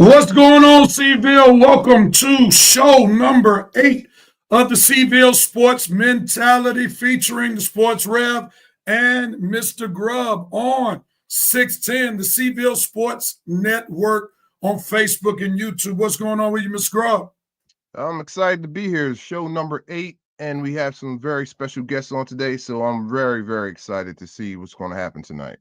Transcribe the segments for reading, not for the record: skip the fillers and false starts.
What's going on, Seville? Welcome to show number 8 of the Seville Sports Mentality featuring the Sports Rev and Mr. Grubb on 610, the Seville Sports Network on Facebook and YouTube. What's going on with you, Mr. Grubb? I'm excited to be here. Show number 8, and we have some very special guests on today, so I'm very, very excited to see what's going to happen tonight.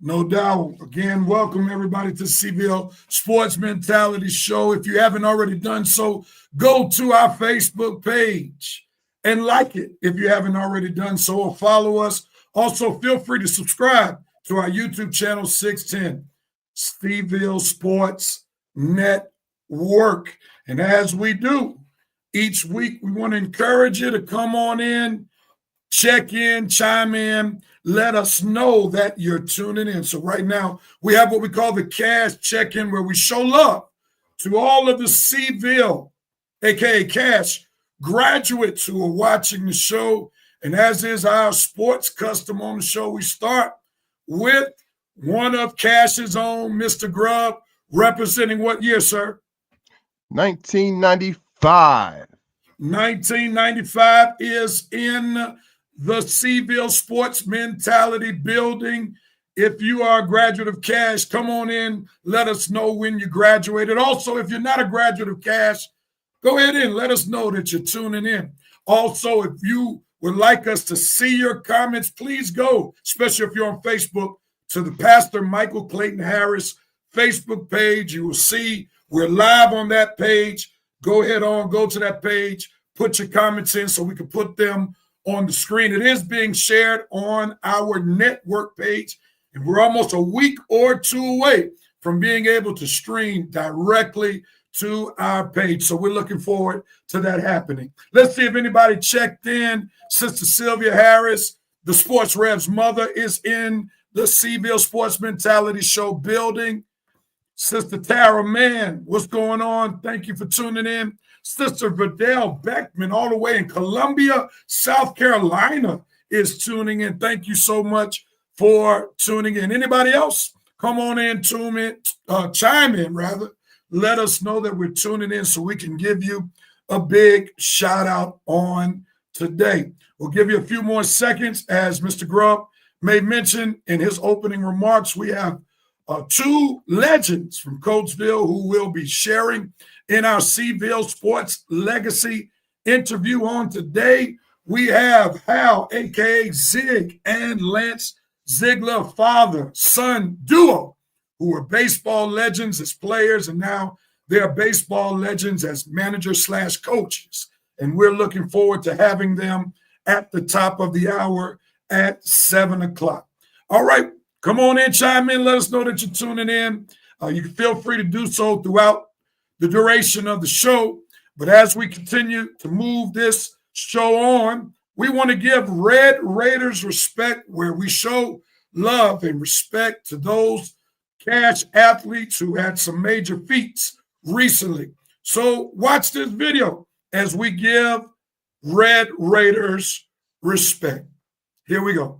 No doubt. Again, welcome everybody to Seville Sports Mentality Show. If you haven't already done so, go to our Facebook page and like it if you haven't already done so, or follow us. Also, feel free to subscribe to our YouTube channel, 610, Seville Sports Network. And as we do each week, we want to encourage you to come on in, check in, chime in. Let us know that you're tuning in. So right now, we have what we call the Cash Check-In, where we show love to all of the Seville, a.k.a. Cash, graduates who are watching the show. And as is our sports custom on the show, we start with one of Cash's own, Mr. Grubb, representing what year, sir? 1995. 1995 is in the Seville Sports Mentality building. If you are a graduate of Cash, come on in. Let us know when you graduated. Also, if you're not a graduate of Cash, go ahead and let us know that you're tuning in. Also, if you would like us to see your comments, please go, especially if you're on Facebook, to the Pastor Michael Clayton Harris Facebook page. You will see we're live on that page. Go ahead on, go to that page, put your comments in so we can put them on the screen. It is being shared on our network page, and we're almost a week or two away from being able to stream directly to our page. So we're looking forward to that happening. Let's see if anybody checked in. Sister Sylvia Harris, the Sports Rev's mother, is in the Seville Sports Mentality Show building. Sister Tara Mann, what's going on? Thank you for tuning in. Sister Vidal Beckman, all the way in Columbia, South Carolina, is tuning in. Thank you so much for tuning in. Anybody else? Come on in, chime in, rather. Let us know that we're tuning in so we can give you a big shout out on today. We'll give you a few more seconds. As Mr. Grubb made mention in his opening remarks, we have two legends from Coatesville who will be sharing in our Seville Sports Legacy interview on today. We have Hal, a.k.a. Zig, and Lance Ziegler, father-son duo, who are baseball legends as players, and now they're baseball legends as managers/coaches. And we're looking forward to having them at the top of the hour at 7 o'clock. All right, come on in, chime in, let us know that you're tuning in. You can feel free to do so throughout the duration of the show. But as we continue to move this show on, we want to give Red Raiders respect, where we show love and respect to those Cash athletes who had some major feats recently. So watch this video as we give Red Raiders respect. Here we go.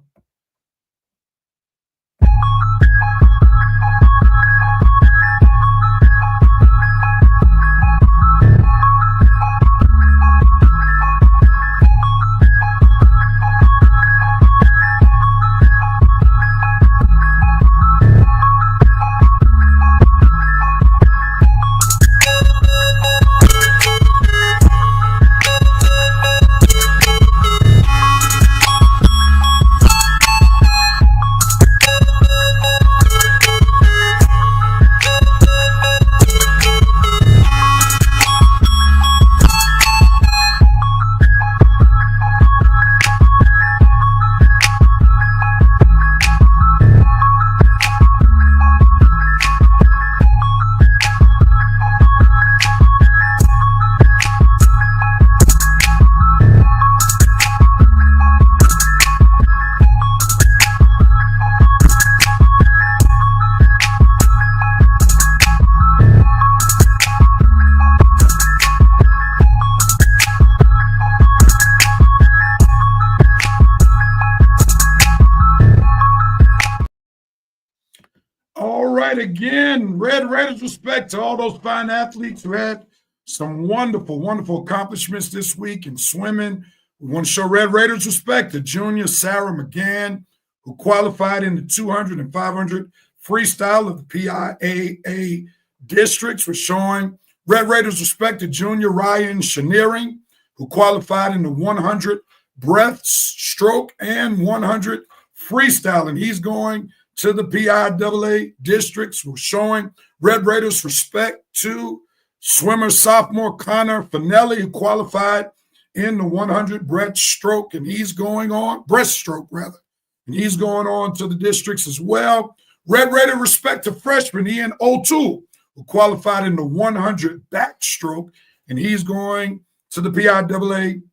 right, again, Red Raiders respect to all those fine athletes who had some wonderful, wonderful accomplishments this week in swimming. We want to show Red Raiders respect to junior Sarah McGann, who qualified in the 200 and 500 freestyle of the PIAA districts. We're showing Red Raiders respect to junior Ryan Cheniering, who qualified in the 100 breaststroke and 100 freestyle, and he's going to the PIAA districts. We're showing Red Raiders respect to swimmer sophomore Connor Finelli, who qualified in the 100 breaststroke, and he's going on and he's going on to the districts as well. Red Raider respect to freshman Ian O'Toole, who qualified in the 100 backstroke, and he's going to the PIAA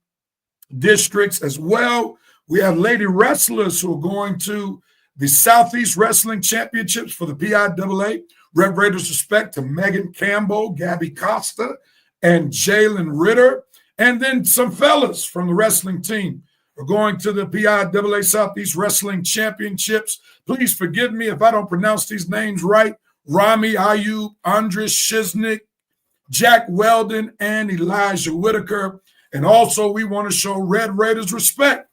districts as well. We have lady wrestlers who are going to the Southeast Wrestling Championships for the PIAA. Red Raiders respect to Megan Campbell, Gabby Costa, and Jalen Ritter. And then some fellas from the wrestling team are going to the PIAA Southeast Wrestling Championships. Please forgive me if I don't pronounce these names right. Rami Ayub, Andres Shiznik, Jack Weldon, and Elijah Whitaker. And also we want to show Red Raiders respect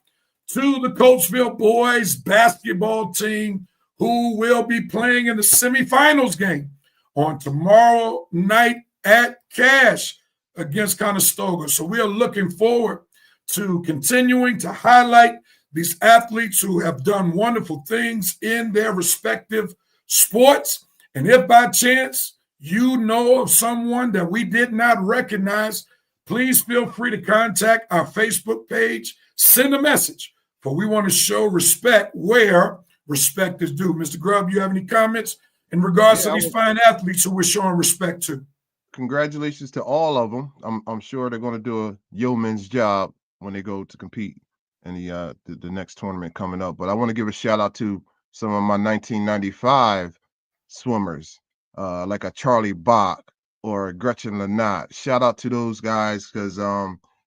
to the Coatesville boys basketball team, who will be playing in the semifinals game on tomorrow night at Cash against Conestoga. So we are looking forward to continuing to highlight these athletes who have done wonderful things in their respective sports. And if by chance you know of someone that we did not recognize, please feel free to contact our Facebook page, send a message, for we want to show respect where respect is due. Mr. Grubb, you have any comments in regards to these fine athletes who we're showing respect to? Congratulations to all of them. I'm sure they're going to do a yeoman's job when they go to compete in the next tournament coming up. But I want to give a shout out to some of my 1995 swimmers, like a Charlie Bach or Gretchen Lanat. Shout out to those guys because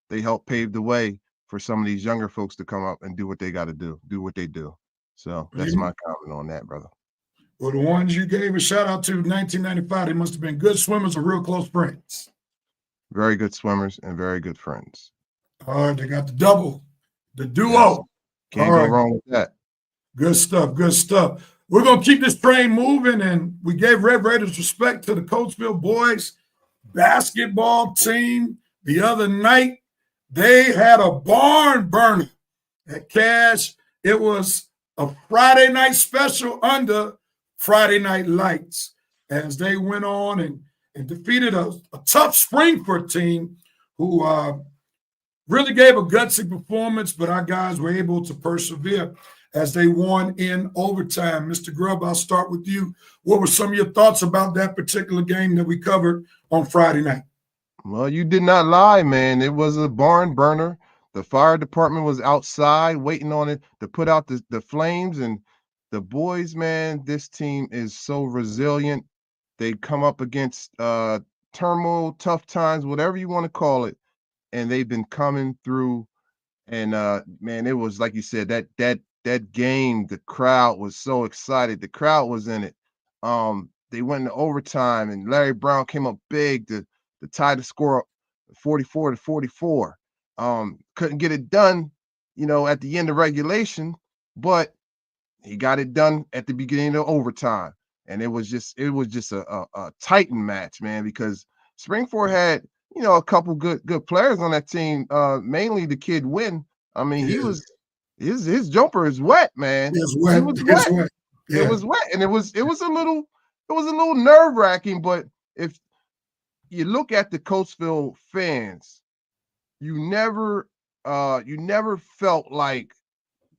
they helped pave the way for some of these younger folks to come up and do what they got to do what they do. So that's my comment on that, brother. Well, the ones you gave a shout out to 1995, they must have been good swimmers or real close friends. Very good swimmers and very good friends. All right, they got the double, the duo. Yes. Can't go wrong with that. Good stuff, good stuff. We're going to keep this train moving, and we gave Red Raiders respect to the Coatesville boys basketball team the other night. They had a barn burner at Cash. It was a Friday night special under Friday Night Lights as they went on and defeated a tough Springford team who really gave a gutsy performance, but our guys were able to persevere as they won in overtime. Mr. Grubb, I'll start with you. What were some of your thoughts about that particular game that we covered on Friday night? Well, you did not lie, man. It was a barn burner. The fire department was outside waiting on it to put out the flames. And the boys, man, this team is so resilient. They come up against turmoil, tough times, whatever you want to call it. And they've been coming through. And, man, it was, like you said, that game, the crowd was so excited. The crowd was in it. They went into overtime, and Larry Brown came up big to tie the score 44-44. Couldn't get it done, at the end of regulation, but he got it done at the beginning of overtime. And it was just a titan match, man, because Springford had, a couple good players on that team, mainly the kid Wynn. I mean, he was his jumper is wet, man. It was wet. Yeah. It was wet, and it was a little nerve-wracking, but if you look at the Coatesville fans, you never felt like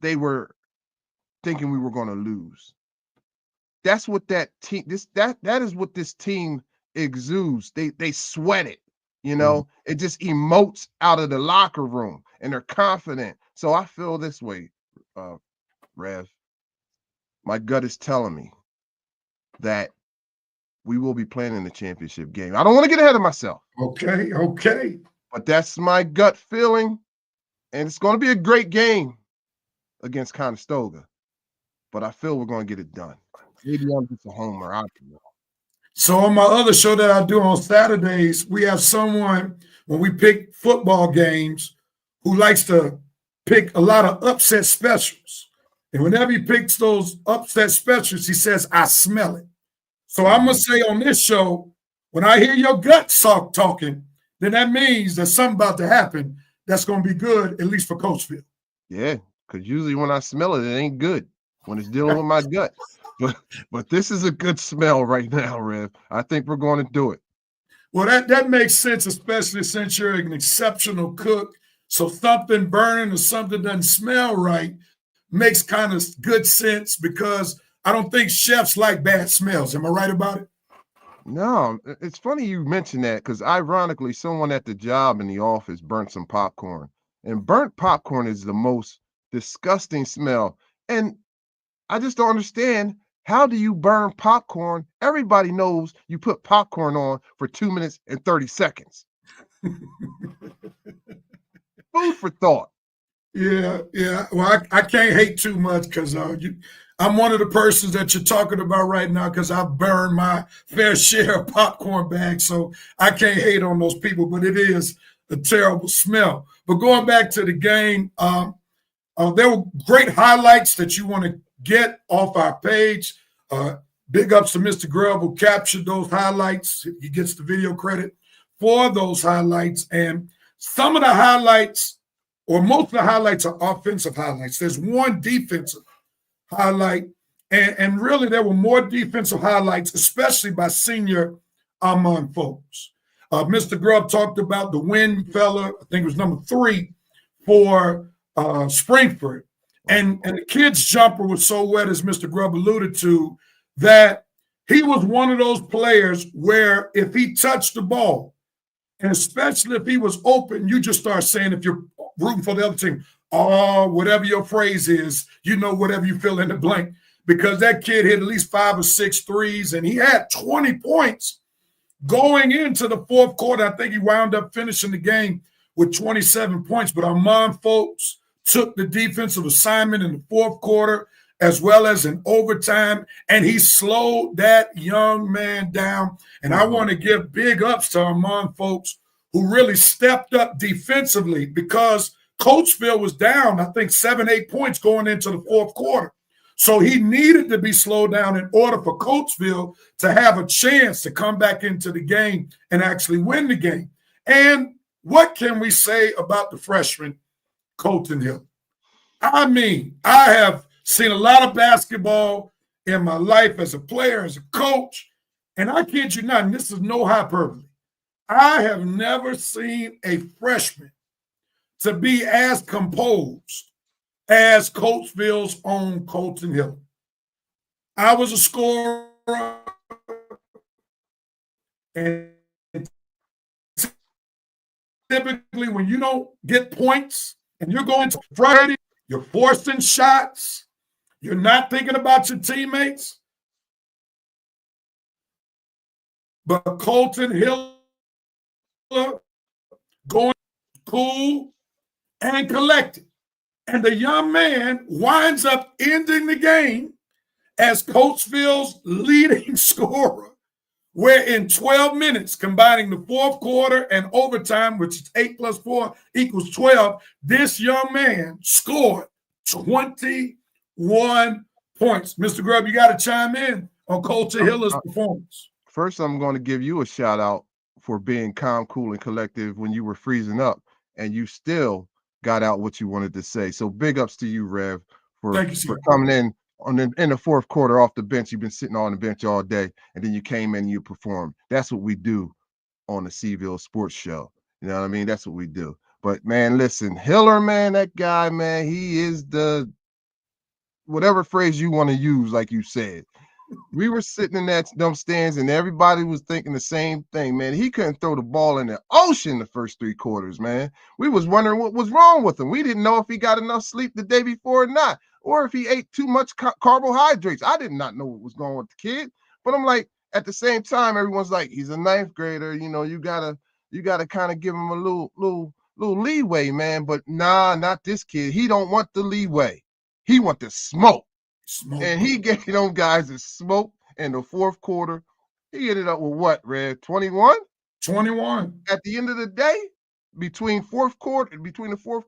they were thinking we were going to lose. That's what that team that is what this team exudes. They sweat it, It just emotes out of the locker room, and they're confident. So I feel this way, Rev. My gut is telling me that we will be playing in the championship game. I don't want to get ahead of myself. Okay. But that's my gut feeling, and it's going to be a great game against Conestoga. But I feel we're going to get it done. Maybe I'm just a homer. I don't know. So on my other show that I do on Saturdays, we have someone when we pick football games who likes to pick a lot of upset specials. And whenever he picks those upset specials, he says, I smell it. So I'm going to say on this show, when I hear your gut talking, then that means there's something about to happen that's going to be good, at least for Coatesville. Yeah, because usually when I smell it, it ain't good when it's dealing with my gut. But this is a good smell right now, Rev. I think we're going to do it. Well, that makes sense, especially since you're an exceptional cook. So something burning or something doesn't smell right makes kind of good sense because I don't think chefs like bad smells. Am I right about it? No, it's funny you mentioned that because ironically, someone at the job in the office burnt some popcorn. And burnt popcorn is the most disgusting smell. And I just don't understand, how do you burn popcorn? Everybody knows you put popcorn on for 2 minutes and 30 seconds. Food for thought. Yeah. Well, I can't hate too much because I'm one of the persons that you're talking about right now because I've burned my fair share of popcorn bags. So I can't hate on those people, but it is a terrible smell. But going back to the game, there were great highlights that you want to get off our page. Big ups to Mr. Grubb who captured those highlights. He gets the video credit for those highlights. And some of the highlights, or most of the highlights, are offensive highlights. There's one defensive highlight, and really there were more defensive highlights, especially by senior Amon folks. Mr. Grubb talked about the win fella, I think it was number 3 for Springford. And the kid's jumper was so wet, as Mr. Grubb alluded to, that he was one of those players where if he touched the ball, and especially if he was open, you just start saying, if you're rooting for the other team, oh, whatever your phrase is, whatever you fill in the blank, because that kid hit at least 5 or 6 threes, and he had 20 points going into the fourth quarter. I think he wound up finishing the game with 27 points, but our mom folks took the defensive assignment in the fourth quarter as well as in overtime, and he slowed that young man down. And I want to give big ups to our mom folks who really stepped up defensively because Coatesville was down, I think, 7-8 points going into the fourth quarter. So he needed to be slowed down in order for Coatesville to have a chance to come back into the game and actually win the game. And what can we say about the freshman, Colton Hill? I mean, I have seen a lot of basketball in my life as a player, as a coach, and I kid you not, and this is no hyperbole, I have never seen a freshman to be as composed as Coatesville's own Colton Hill. I was a scorer, and typically when you don't get points and you're going to Friday, you're forcing shots, you're not thinking about your teammates. But Colton Hill going cool and collected. And the young man winds up ending the game as Coatesville's leading scorer, where in 12 minutes, combining the fourth quarter and overtime, which is 8 plus 4 equals 12, this young man scored 21 points. Mr. Grubb, you got to chime in on Colton Hiller's performance. First, I'm going to give you a shout out for being calm, cool, and collective when you were freezing up, and you still got out what you wanted to say. So big ups to you, Rev, for coming in in the fourth quarter off the bench. You've been sitting on the bench all day, and then you came in and you performed. That's what we do on the Seaville Sports Show. You know what I mean? That's what we do. But, man, listen, Hiller, man, that guy, man, he is the whatever phrase you want to use, like you said. We were sitting in them stands, and everybody was thinking the same thing, man. He couldn't throw the ball in the ocean the first 3 quarters, man. We was wondering what was wrong with him. We didn't know if he got enough sleep the day before or not, or if he ate too much carbohydrates. I did not know what was going on with the kid. But I'm like, at the same time, everyone's like, he's a 9th grader. You gotta kind of give him a little leeway, man. But nah, not this kid. He don't want the leeway. He want the smoke. And he gave them guys a smoke in the fourth quarter. He ended up with what, Rev? 21? 21. At the end of the day, between the fourth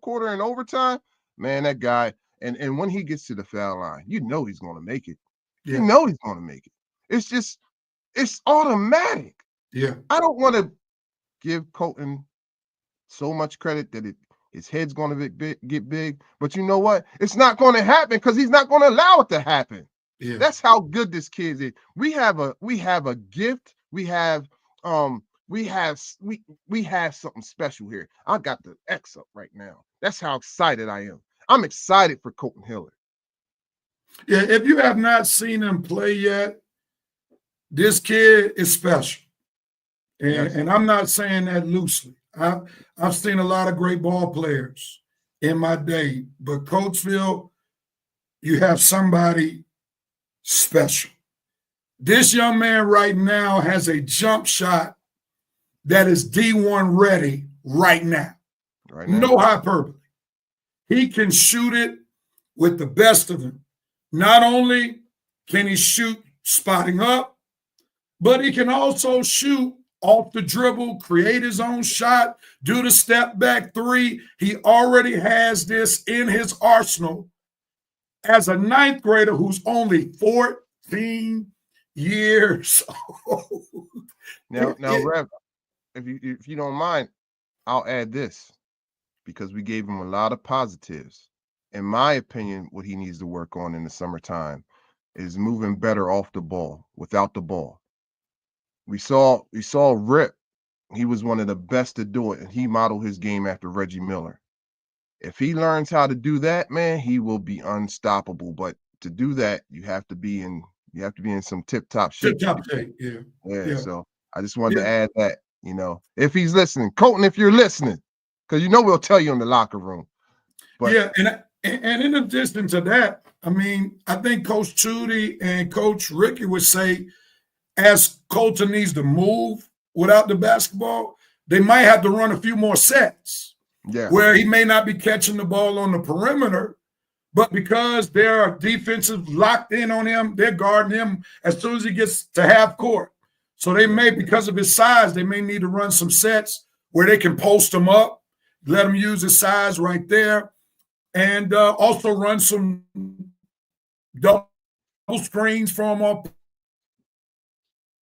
quarter and overtime, man, that guy, and when he gets to the foul line, you know he's going to make it. Yeah. You know he's going to make it. It's automatic. Yeah. I don't want to give Colton so much credit that his head's going to get big, but you know what? It's not going to happen because he's not going to allow it to happen. Yeah. That's how good this kid is. We have a gift. We have something special here. I got the X up right now. That's how excited I am. I'm excited for Colton Hillard. Yeah, if you have not seen him play yet, this kid is special. And I'm not saying that loosely. I've seen a lot of great ball players in my day, but Coatesville, you have somebody special. This young man right now has a jump shot that is D1 ready right now. No hyperbole. He can shoot it with the best of them. Not only can he shoot spotting up, but he can also shoot off the dribble, create his own shot, do the step back three. He already has this in his arsenal as a ninth grader who's only 14 years old. Now, Rev, if you don't mind, I'll add this because we gave him a lot of positives. In my opinion, what he needs to work on in the summertime is moving better off the ball, without the ball. We saw Rip. He was one of the best to do it, and he modeled his game after Reggie Miller. If he learns how to do that, man, he will be unstoppable. But to do that, you have to be in some tip-top shape. Tip-top shape, yeah. So I just wanted to add that, if he's listening. Colton, if you're listening, because we'll tell you in the locker room. But yeah, and in addition to that, I mean, I think Coach Chudy and Coach Ricky would say, as Colton needs to move without the basketball, they might have to run a few more sets where he may not be catching the ball on the perimeter, but because there are defenses locked in on him, they're guarding him as soon as he gets to half court. So they may, because of his size, they may need to run some sets where they can post him up, let him use his size right there, and also run some double screens from him off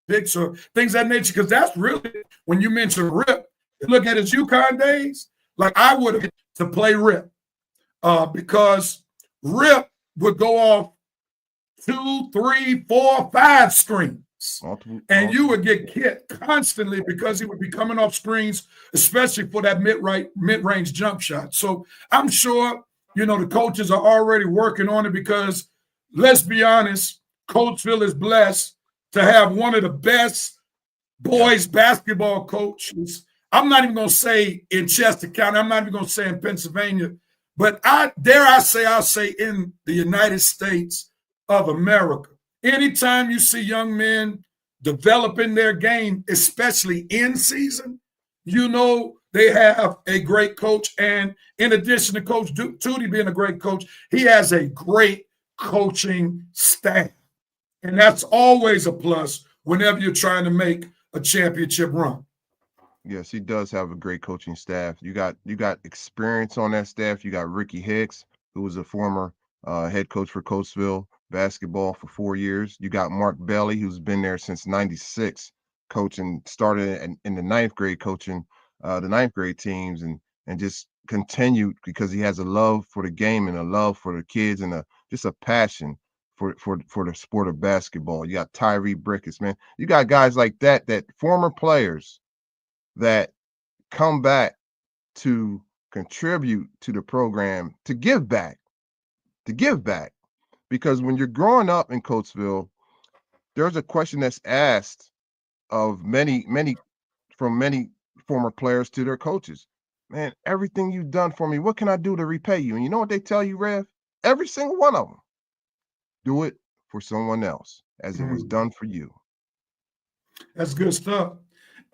picks or things of that nature, because that's really, when you mention Rip, look at his UConn days, like I would have to play Rip because Rip would go off 2, 3, 4, 5 screens. And you would get hit constantly because he would be coming off screens, especially for that mid-range jump shot. So I'm sure, the coaches are already working on it because, let's be honest, Coatesville is blessed to have one of the best boys basketball coaches. I'm not even going to say in Chester County. I'm not even going to say in Pennsylvania. But I'll say in the United States of America. Anytime you see young men developing their game, especially in season, they have a great coach. And in addition to Coach Chudy being a great coach, he has a great coaching staff. And that's always a plus whenever you're trying to make a championship run. Yes, he does have a great coaching staff. You got experience on that staff. You got Ricky Hicks, who was a former head coach for Coatesville basketball for 4 years. You got Mark Bailey, who's been there since '96, coaching, started in the ninth grade, coaching the ninth grade teams, and just continued because he has a love for the game and a love for the kids and just a passion for the sport of basketball. You got Tyree Brickets, man. You got guys like that former players that come back to contribute to the program, to give back. Because when you're growing up in Coatesville, there's a question that's asked of many former players to their coaches. Man, everything you've done for me, what can I do to repay you? And you know what they tell you, Rev? Every single one of them. Do it for someone else as it was done for you. That's good stuff.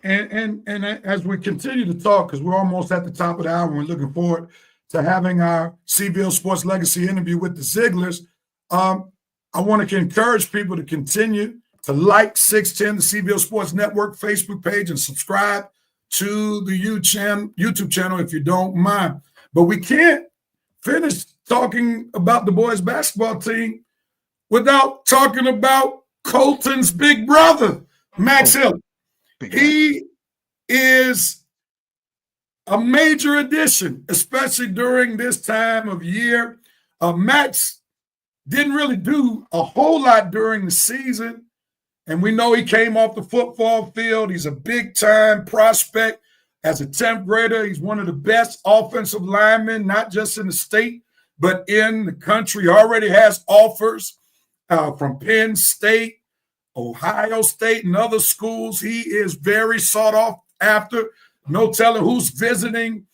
And as we continue to talk, because we're almost at the top of the hour, we're looking forward to having our CVille Sports Legacy interview with the Zieglers. I want to encourage people to continue to like 610, the CVO Sports Network Facebook page, and subscribe to the YouTube channel if you don't mind. But we can't finish talking about the boys basketball team without talking about Colton's big brother, Max Hill. He is a major addition, especially during this time of year. Max didn't really do a whole lot during the season, and we know he came off the football field. He's a big-time prospect. As a 10th grader, he's one of the best offensive linemen, not just in the state, but in the country. He already has offers from Penn State, Ohio State, and other schools. He is very sought after. No telling who's visiting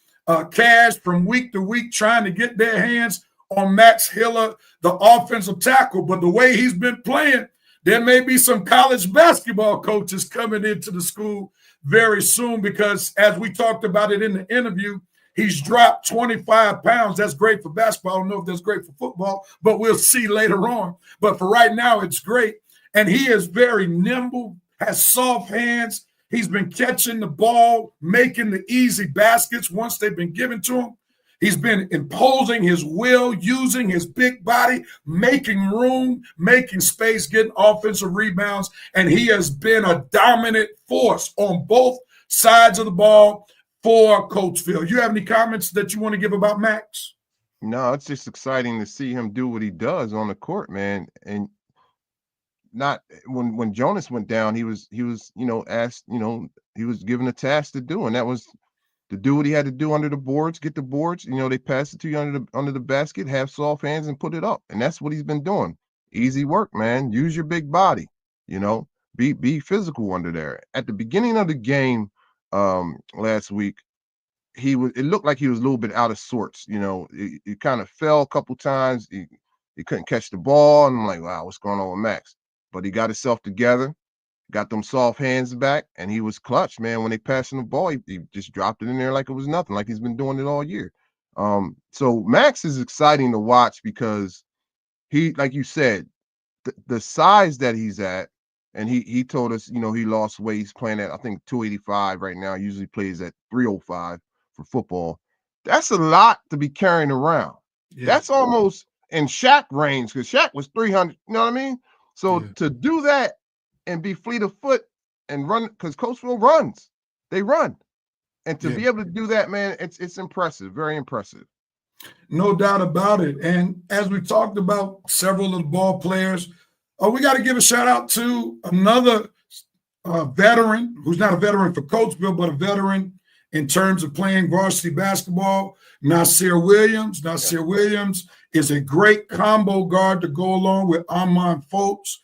Cash from week to week trying to get their hands on Max Hiller, the offensive tackle. But the way he's been playing, there may be some college basketball coaches coming into the school very soon because, as we talked about it in the interview, he's dropped 25 pounds. That's great for basketball. I don't know if that's great for football, but we'll see later on. But for right now, it's great. And he is very nimble, has soft hands. He's been catching the ball, making the easy baskets once they've been given to him. He's been imposing his will, using his big body, making room, making space, getting offensive rebounds, and he has been a dominant force on both sides of the ball for Coatesville. You have any comments that you want to give about Max? No, it's just exciting to see him do what he does on the court, man. And not when Jonas went down, he was asked, he was given a task to do, and that was to do what he had to do under the boards, get the boards. They pass it to you under the basket, have soft hands, and put it up. And that's what he's been doing. Easy work, man. Use your big body. Be physical under there. At the beginning of the game last week, it looked like he was a little bit out of sorts. He kind of fell a couple times. He couldn't catch the ball, and I'm like, wow, what's going on with Max? But he got himself together, got them soft hands back, and he was clutch, man. When they passed him the ball, he just dropped it in there like it was nothing, like he's been doing it all year. So Max is exciting to watch because he, like you said, the size that he's at, and he told us, he lost weight. He's playing at, I think, 285 right now. He usually plays at 305 for football. That's a lot to be carrying around. Yeah. That's almost in Shaq range, because Shaq was 300, you know what I mean? So to do that and be fleet of foot and run, because Coatesville runs. They run. And to be able to do that, man, it's impressive, very impressive. No doubt about it. And as we talked about several of the ball players, we got to give a shout out to another veteran who's not a veteran for Coatesville, but a veteran in terms of playing varsity basketball, Nasir Williams. Nasir Williams is a great combo guard to go along with Armand Foltz.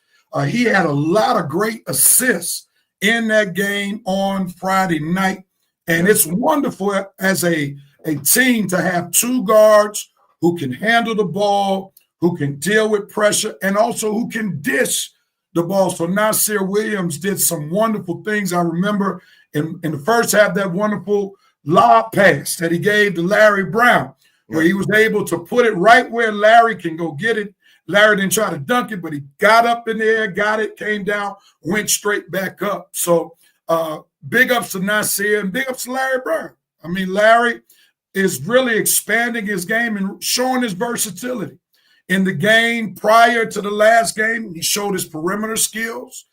He had a lot of great assists in that game on Friday night. And it's wonderful as a team to have two guards who can handle the ball, who can deal with pressure, and also who can dish the ball. So Nasir Williams did some wonderful things. I remember in the first half, that wonderful lob pass that he gave to Larry Brown, where he was able to put it right where Larry can go get it. Larry didn't try to dunk it, but he got up in the air, got it, came down, went straight back up. So big ups to Nasir and big ups to Larry Brown. I mean, Larry is really expanding his game and showing his versatility. In the game prior to the last game, he showed his perimeter skills.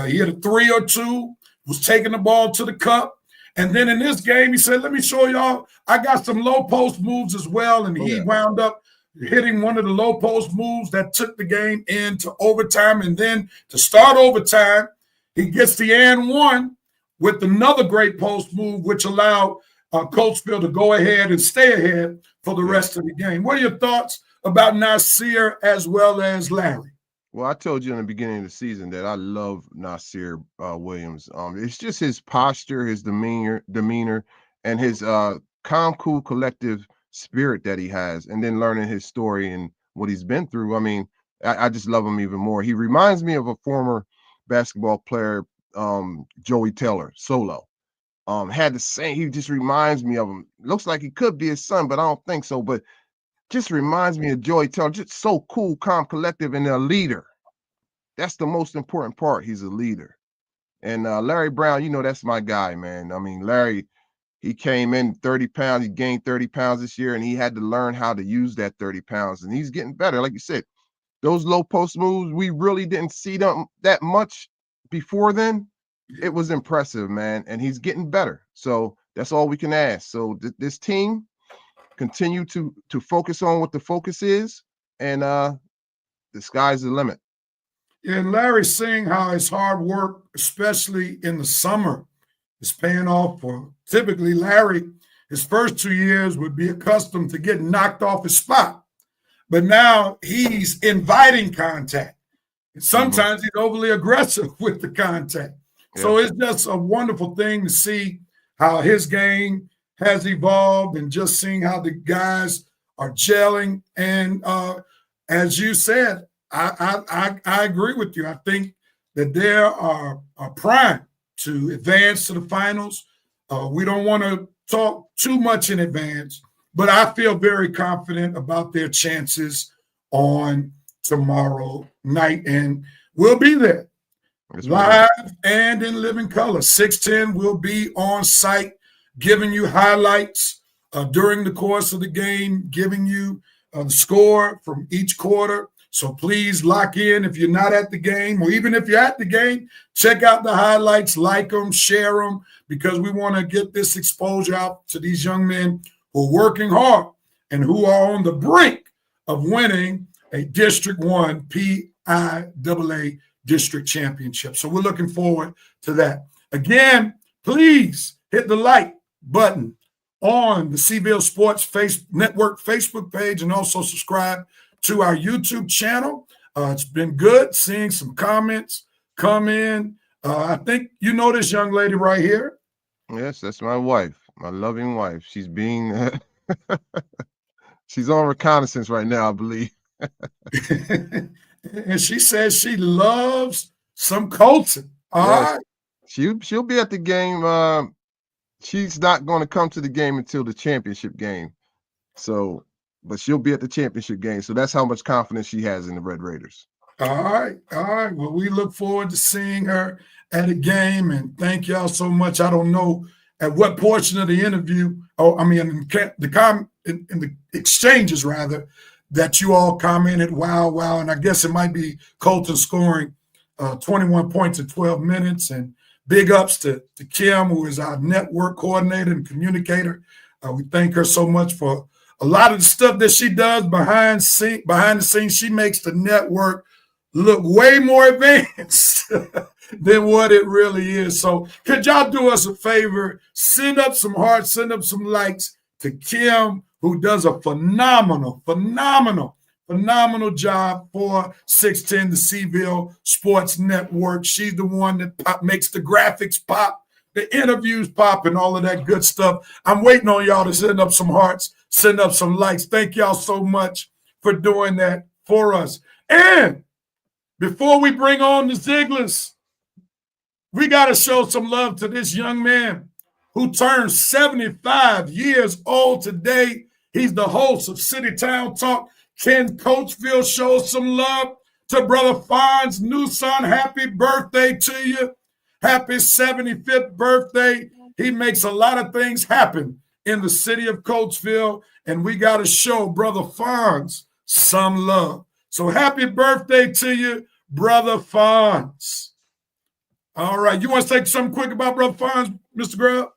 He had a 3 or 2, was taking the ball to the cup. And then in this game, he said, let me show y'all, I got some low post moves as well. And he wound up hitting one of the low post moves that took the game into overtime. And then to start overtime, he gets the and one with another great post move, which allowed Coatesville to go ahead and stay ahead for the rest of the game. What are your thoughts about Nasir as well as Larry? Well, I told you in the beginning of the season that I love Nasir Williams. It's just his posture, his demeanor, and his calm, cool, collective spirit that he has, and then learning his story and what he's been through. I mean, I just love him even more. He reminds me of a former basketball player, Joey Taylor, Solo. Had the same, he just reminds me of him. Looks like he could be his son, but I don't think so. But just reminds me of Joey Taylor. Just so cool, calm, collective, and a leader. That's the most important part. He's a leader. And Larry Brown, that's my guy, man. I mean, Larry, he came in 30 pounds. He gained 30 pounds this year, and he had to learn how to use that 30 pounds. And he's getting better. Like you said, those low post moves, we really didn't see them that much before then. It was impressive, man. And he's getting better. So that's all we can ask. So this team continue to focus on what the focus is, and the sky's the limit. And Larry's seeing how his hard work, especially in the summer, is paying off for typically Larry. His first 2 years would be accustomed to getting knocked off his spot. But now he's inviting contact. And sometimes he's overly aggressive with the contact. Yeah. So it's just a wonderful thing to see how his game has evolved and just seeing how the guys are gelling. And as you said, I agree with you. I think that they are primed to advance to the finals. We don't want to talk too much in advance, but I feel very confident about their chances on tomorrow night, and we'll be there live and in living color. 610 will be on site, giving you highlights during the course of the game, giving you the score from each quarter. So please lock in if you're not at the game, or even if you're at the game, check out the highlights, like them, share them, because we want to get this exposure out to these young men who are working hard and who are on the brink of winning a District 1 PIAA District Championship. So we're looking forward to that. Again, please hit the like button on the Coatesville Sports Network Facebook page, and also subscribe to our YouTube channel. It's been good seeing some comments come in. I think you know this young lady right here. Yes, that's my wife, my loving wife. She's being, she's on reconnaissance right now, I believe. And she says she loves some Colton. All right. She'll be at the game. She's not going to come to the game until the championship game. So, but she'll be at the championship game. So that's how much confidence she has in the Red Raiders. All right. Well, we look forward to seeing her at a game, and thank y'all so much. I don't know at what portion of the interview, in the exchanges rather, that you all commented, wow, and I guess it might be Colton scoring 21 points in 12 minutes, and big ups to Kim, who is our network coordinator and communicator. We thank her so much for a lot of the stuff that she does behind the scenes. She makes the network look way more advanced than what it really is. So could y'all do us a favor? Send up some hearts, send up some likes to Kim, who does a phenomenal job for 610, the Coatesville Sports Network. She's the one that makes the graphics pop, the interviews pop, and all of that good stuff. I'm waiting on y'all to send up some hearts, send up some likes. Thank y'all so much for doing that for us. And before we bring on the Zieglers, we got to show some love to this young man who turned 75 years old today. He's the host of City Town Talk. Can Coatesville show some love to Brother Fon's new son? Happy birthday to you. Happy 75th birthday. He makes a lot of things happen in the city of Coatesville, and we got to show Brother Fonz some love. So happy birthday to you, Brother Fonz. All right. You want to say something quick about Brother Fonz, Mr. Grubb?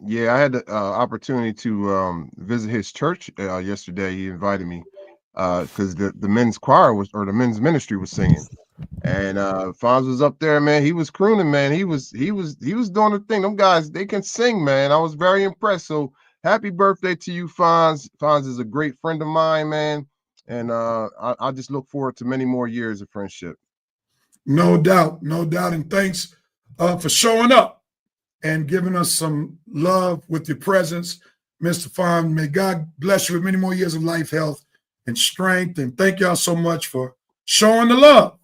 Yeah, I had the opportunity to visit his church yesterday. He invited me because the men's choir the men's ministry was singing, and Fonz was up there, man. He was crooning, man. He was doing the thing. Them guys, they can sing, man. I was very impressed. So happy birthday to you, Fonz. Fonz is a great friend of mine, man, and I just look forward to many more years of friendship. No doubt, and thanks for showing up and giving us some love with your presence, Mr. Fonz. May God bless you with many more years of life, health, and strength. And thank y'all so much for showing the love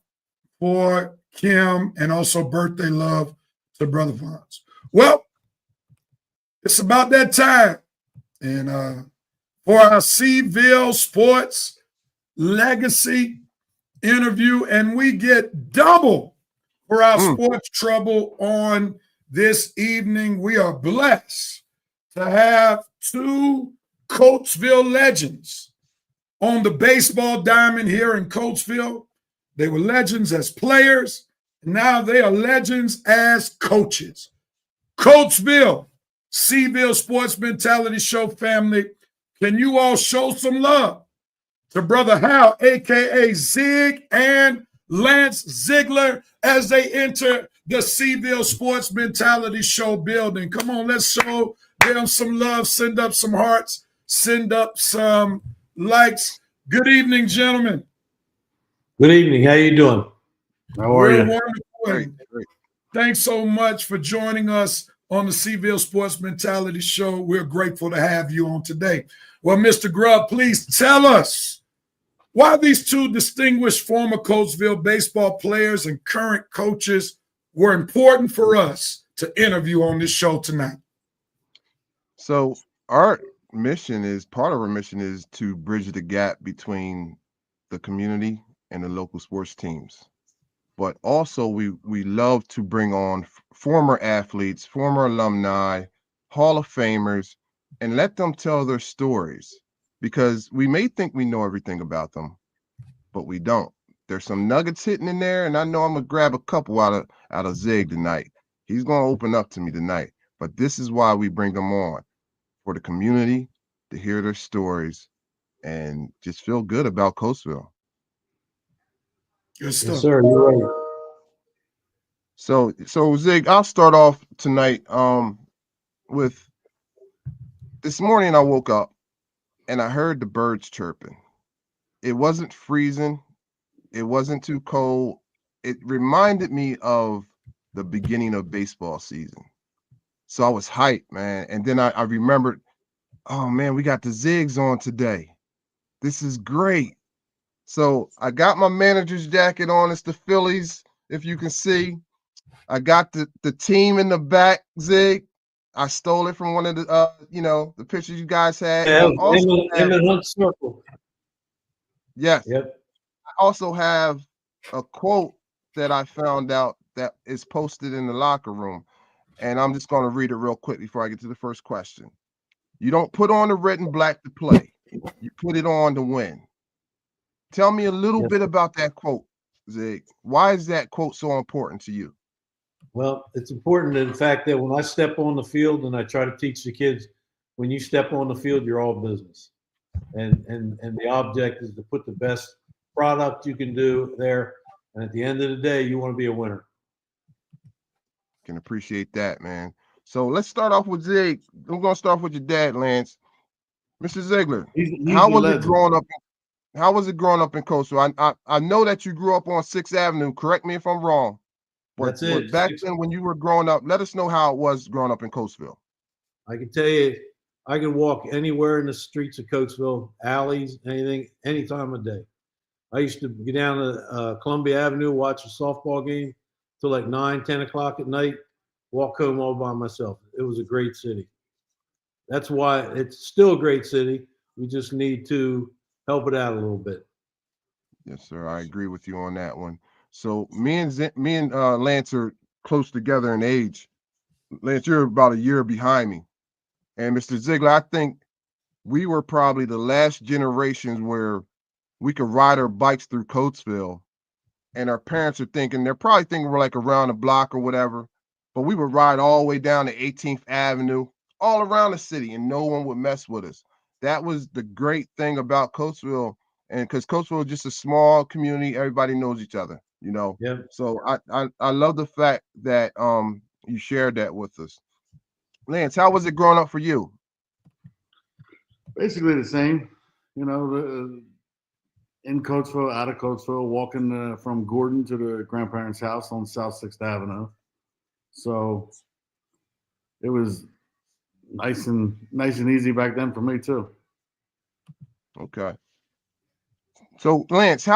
for Kim, and also birthday love to Brother Fonz. Well, it's about that time. And for our Seaville Sports Legacy interview, and we get double for our sports trouble on this evening. We are blessed to have two Coatesville legends on the baseball diamond here in Coatesville. They were legends as players, and now they are legends as coaches. Coatesville, Seaville Sports Mentality Show family, can you all show some love to Brother Hal, a.k.a. Zig, and Lance Ziegler as they enter the Seaville Sports Mentality Show building? Come on, let's show them some love. Send up some hearts. Send up some likes. Good evening, gentlemen. Good evening. How you doing? How are you? Wonderful. Great. Thanks so much for joining us on the Seaville Sports Mentality Show. We're grateful to have you on today. Well, Mr. Grubb, please tell us why these two distinguished former Coatesville baseball players and current coaches were important for us to interview on this show tonight. So our mission is, part of our mission is to bridge the gap between the community and the local sports teams. But also we love to bring on former athletes, former alumni, Hall of Famers, and let them tell their stories, because we may think we know everything about them, but we don't. There's some nuggets hidden in there, and I know I'm gonna grab a couple out of Zig tonight. He's gonna open up to me tonight. But this is why we bring them on, for the community to hear their stories and just feel good about Coatesville. Good stuff. Yes, sir. You're right. So Zig, I'll start off tonight with this morning. I woke up and I heard the birds chirping. It wasn't freezing. It wasn't too cold. It reminded me of the beginning of baseball season. So I was hyped, man. And then I remembered, oh man, we got the Zigs on today. This is great. So I got my manager's jacket on. It's the Phillies, if you can see. I got the team in the back, Zig. I stole it from one of the the pictures you guys had. Yeah, Emmett Hunt Circle. Yes. Yep. I also have a quote that I found out that is posted in the locker room, and I'm just going to read it real quick before I get to the first question. You don't put on the red and black to play. You put it on to win. Tell me a little bit about that quote, Zig. Why is that quote so important to you? Well, it's important in the fact that when I step on the field, and I try to teach the kids, when you step on the field, you're all business. And the object is to put the best product you can do there. And at the end of the day, you want to be a winner. Can appreciate that, man. So let's start off with Zig. I'm going to start off with your dad, Lance. Mr. Ziegler, how was it growing up? How was it growing up in Coatesville? I know that you grew up on 6th Avenue. Correct me if I'm wrong. That's it. But back then, when you were growing up, let us know how it was growing up in Coatesville. I can tell you, I can walk anywhere in the streets of Coatesville, alleys, anything, any time of day. I used to get down to Columbia Avenue, watch a softball game till like 9, 10 o'clock at night, walk home all by myself. It was a great city. That's why it's still a great city. We just need to help it out a little bit. Yes, sir. I agree with you on that one. So me and Lance are close together in age. Lance, you're about a year behind me. And Mr. Ziegler, I think we were probably the last generations where we could ride our bikes through Coatesville, and our parents are thinking, they're probably thinking we're like around the block or whatever, but we would ride all the way down to 18th Avenue, all around the city, and no one would mess with us. That was the great thing about Coatesville, and because Coatesville is just a small community, everybody knows each other, you know. Yeah. So I love the fact that you shared that with us. Lance, how was it growing up for you? Basically the same, you know, in Coatesville, out of Coatesville, walking from Gordon to the grandparents' house on South 6th Avenue. So it was nice and easy back then for me too. Okay. So Lance,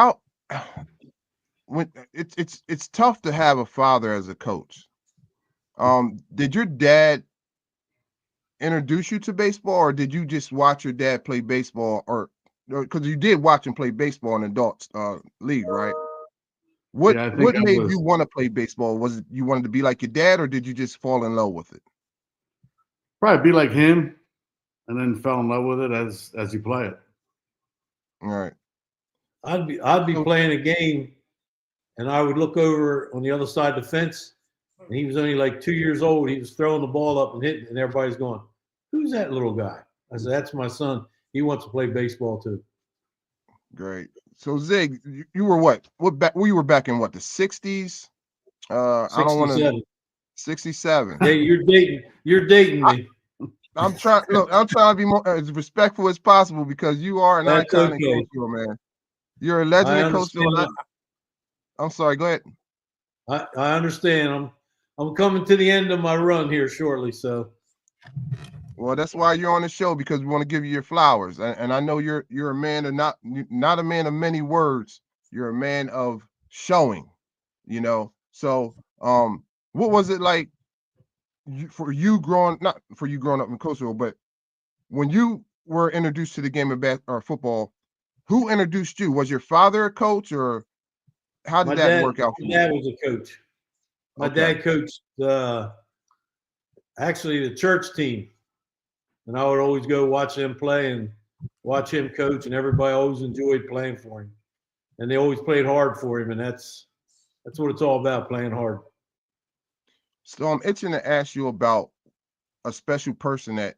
when it's tough to have a father as a coach. Did your dad introduce you to baseball, or did you just watch your dad play baseball, or because you did watch him play baseball in adults league, right? What Yeah, I think I made was you want to play baseball? Was it you wanted to be like your dad, or did you just fall in love with it? probably be like him, and then fell in love with it as you play it. All right. I'd be playing a game, and I would look over on the other side of the fence, and he was only like 2 years old. He was throwing the ball up and hitting, and everybody's going, "Who's that little guy?" I said, "That's my son. He wants to play baseball too." Great. So Zig, you were what? What back? We were back in what, the 60s? I don't want to 67. 67. Hey, you're dating me. I'm trying. Look, I'm trying to be more as respectful as possible because you are an That's icon in okay. Coatesville, man. You're a legend I in Coatesville. understand. I'm sorry. Go ahead. I understand. I'm coming to the end of my run here shortly, so Well, that's why you're on the show, because we want to give you your flowers, and I know you're a man of not a man of many words. You're a man of showing, you know. So, what was it like for you growing not for you growing up in Coastal, but when you were introduced to the game of or football? Who introduced you? Was your father a coach, or how did that work out for my you? dad was a coach. My Okay. dad coached actually the church team, and I would always go watch them play and watch him coach, and everybody always enjoyed playing for him, and they always played hard for him, and that's what it's all about, playing hard. So I'm itching to ask you about a special person that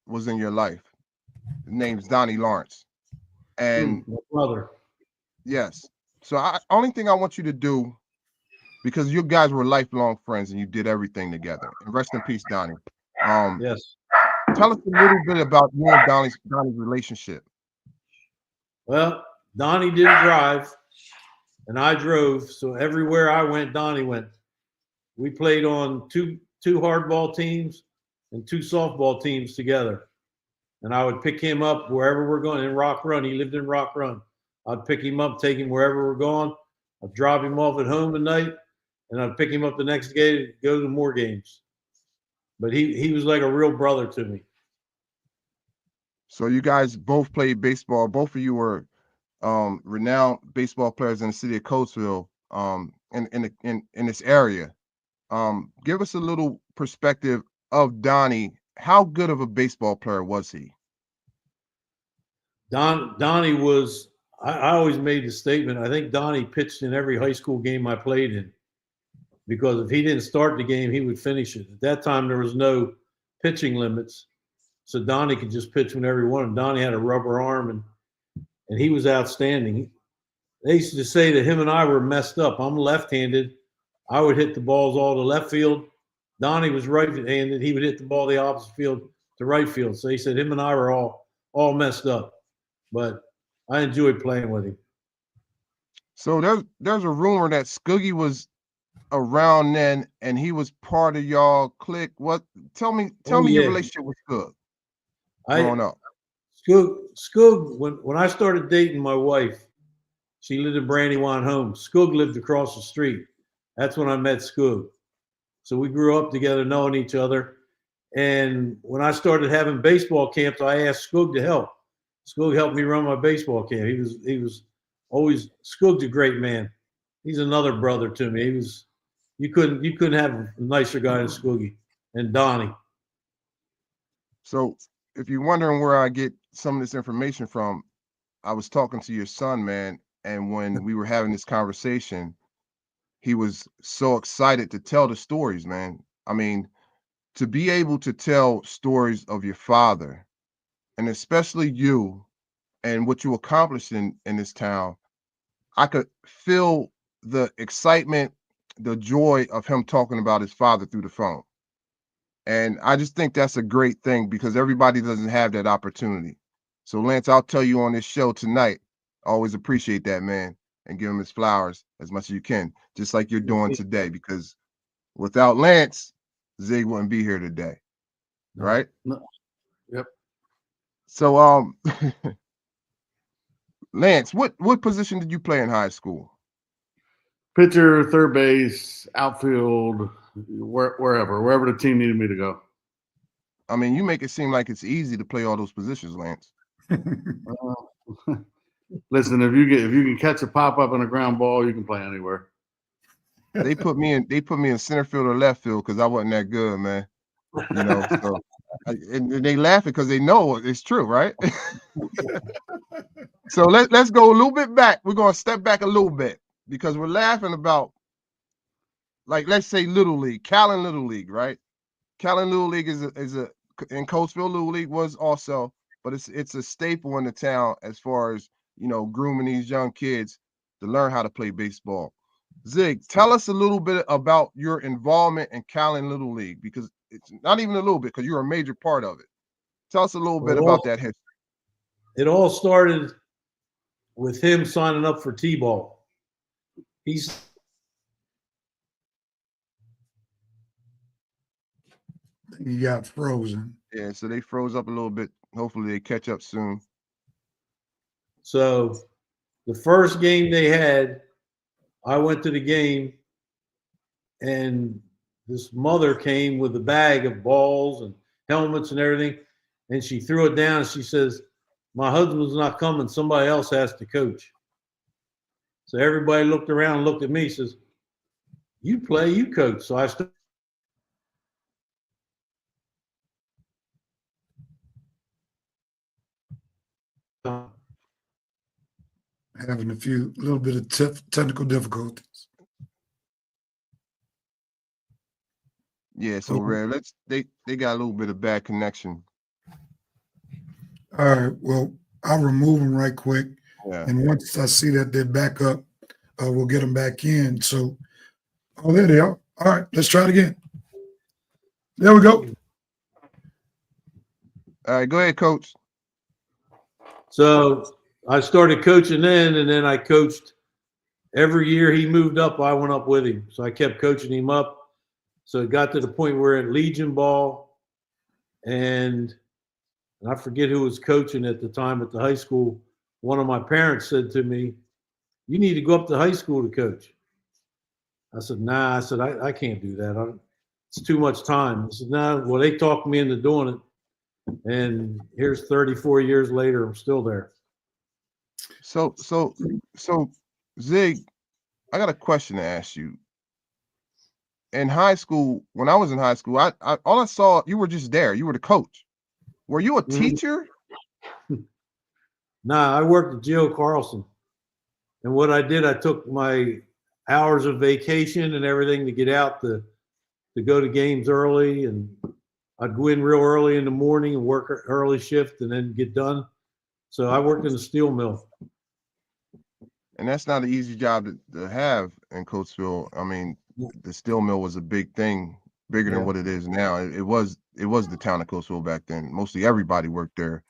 was in your life. His name's Donnie Lawrence. And My brother. yes. So only thing I want you to do, because you guys were lifelong friends and you did everything together. And rest in peace, Donnie. Yes. Tell us a little bit about you and Donnie's relationship. Well, Donnie didn't drive, and I drove, so everywhere I went, Donnie went. We played on two hardball teams and two softball teams together. And I would pick him up wherever we're going in Rock Run. He lived in Rock Run. I'd pick him up, take him wherever we're going. I'd drop him off at home at night, and I'd pick him up the next day to go to more games. But he was like a real brother to me. So you guys both played baseball. Both of you were renowned baseball players in the city of Coatesville, in this area. Give us a little perspective of Donnie. How good of a baseball player was he? Donnie was, I always made the statement, I think Donnie pitched in every high school game I played in, because if he didn't start the game, he would finish it. At that time, there was no pitching limits, so Donnie could just pitch whenever he wanted. Donnie had a rubber arm, and he was outstanding. They used to say that him and I were messed up. I'm left-handed. I would hit the balls all to left field. Donnie was right-handed. He would hit the ball the opposite field to right field. So he said him and I were all messed up. But I enjoyed playing with him. So there's a rumor that Scoogie was around then and he was part of y'all clique. What? Tell me your relationship with Scoog growing up. Scoog, when I started dating my wife, she lived in Brandywine Homes. Scoog lived across the street. That's when I met Scoog. So we grew up together, knowing each other. And when I started having baseball camps, I asked Scoog to help. Scoog helped me run my baseball camp. He was always, Scoog's a great man. He's another brother to me. You couldn't have a nicer guy than Scoogie and Donnie. So if you're wondering where I get some of this information from, I was talking to your son, man, and when we were having this conversation, he was so excited to tell the stories, man. I mean, to be able to tell stories of your father, and especially you and what you accomplished in this town, I could feel the excitement, the joy of him talking about his father through the phone. And I just think that's a great thing because everybody doesn't have that opportunity. So Lance, I'll tell you on this show tonight, I always appreciate that, man, and give him his flowers as much as you can, just like you're doing today, because without Lance, Zig wouldn't be here today. Right? No. Yep. So Lance, what position did you play in high school? Pitcher, third base, outfield, wherever the team needed me to go. I mean, you make it seem like it's easy to play all those positions, Lance. Listen, if you can catch a pop up and a ground ball, you can play anywhere. They put me in center field or left field because I wasn't that good, man. You know, so and they laughing because they know it's true, right? So let's go a little bit back. We're gonna step back a little bit because we're laughing about, like, let's say Little League, Callan Little League, right? Callan Little League is a and Coatesville Little League was also, but it's a staple in the town as far as, you know, grooming these young kids to learn how to play baseball. Zig, tell us a little bit about your involvement in Callan Little League, because it's not even a little bit, because you're a major part of it. Tell us a little bit about that history. It all started with him signing up for T-ball. He got frozen. Yeah, so they froze up a little bit. Hopefully they catch up soon. So the first game they had, I went to the game, and this mother came with a bag of balls and helmets and everything, and she threw it down and she says, "My husband's not coming. Somebody else has to coach." So everybody looked around and looked at me, says, "You play, you coach." So I started. Having a little bit of technical difficulties. Yeah, so Rev, they got a little bit of bad connection. All right, well, I'll remove them right quick. Yeah. And once I see that they're back up, we'll get them back in. So, oh, there they are. All right, let's try it again. There we go. All right, go ahead, Coach. So I started coaching then, and then I coached every year he moved up. I went up with him. So I kept coaching him up. So it got to the point where at Legion Ball, and I forget who was coaching at the time at the high school. One of my parents said to me, "You need to go up to high school to coach." I said, "Nah." I said, I can't do that. It's too much time. I said, "Nah." Well, they talked me into doing it. And here's 34 years later, I'm still there. So Zig, I got a question to ask you. In high school, when I was in high school, I all I saw, you were just there. You were the coach. Were you a teacher? Nah, I worked at Geo Carlson. And what I did, I took my hours of vacation and everything to get out to go to games early. And I'd go in real early in the morning and work an early shift and then get done. So I worked in the steel mill. And that's not an easy job to have in Coatesville. I mean, the steel mill was a big thing, bigger than what it is now. It was the town of Coatesville back then. Mostly everybody worked there.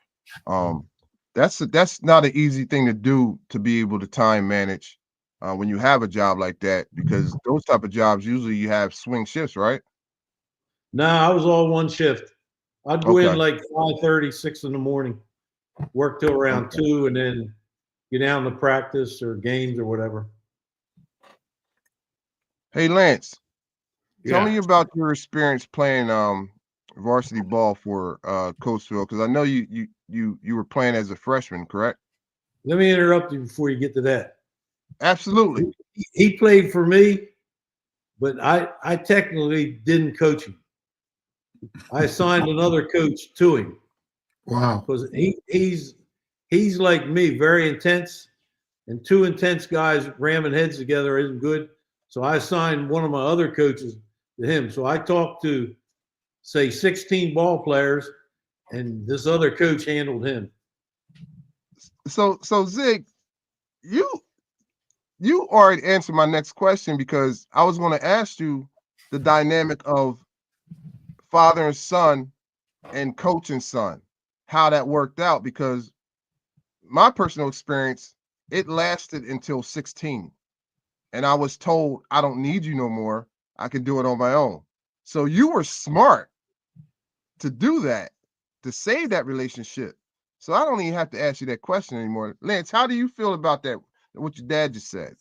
That's not an easy thing to do, to be able to time manage when you have a job like that, because those type of jobs usually you have swing shifts, right? Nah, I was all one shift. I'd go in like 5:30, 6 in the morning, work till around 2, and then get down to practice or games or whatever. Hey, Lance, tell me about your experience playing varsity ball for Coatesville, because I know you were playing as a freshman, correct? Let me interrupt you before you get to that. Absolutely. He played for me, but I technically didn't coach him. I assigned another coach to him. Wow. Because he's like me, very intense, and two intense guys ramming heads together isn't good. So I assigned one of my other coaches to him. So I talked to, say, 16 ball players, and this other coach handled him. So Zig, you already answered my next question, because I was going to ask you the dynamic of father and son and coach and son, how that worked out, because my personal experience, it lasted until 16. And I was told, I don't need you no more. I can do it on my own. So you were smart to do that, to save that relationship. So I don't even have to ask you that question anymore. Lance, how do you feel about that, what your dad just said?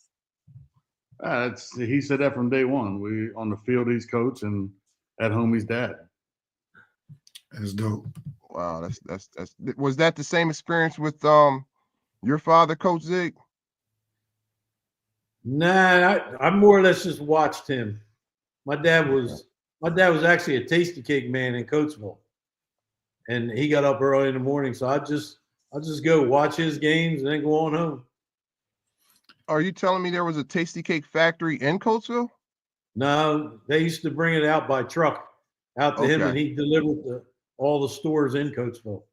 He said that from day one. We on the field, he's coach, and at home, he's dad. That's dope. Wow, that's was that the same experience with your father, Coach Zig? Nah, I more or less just watched him. My dad was actually a tasty cake man in Coatesville, and he got up early in the morning. So I just go watch his games and then go on home. Are you telling me there was a tasty cake factory in Coatesville? No, they used to bring it out by truck out to him, Okay. and he delivered to all the stores in Coatesville.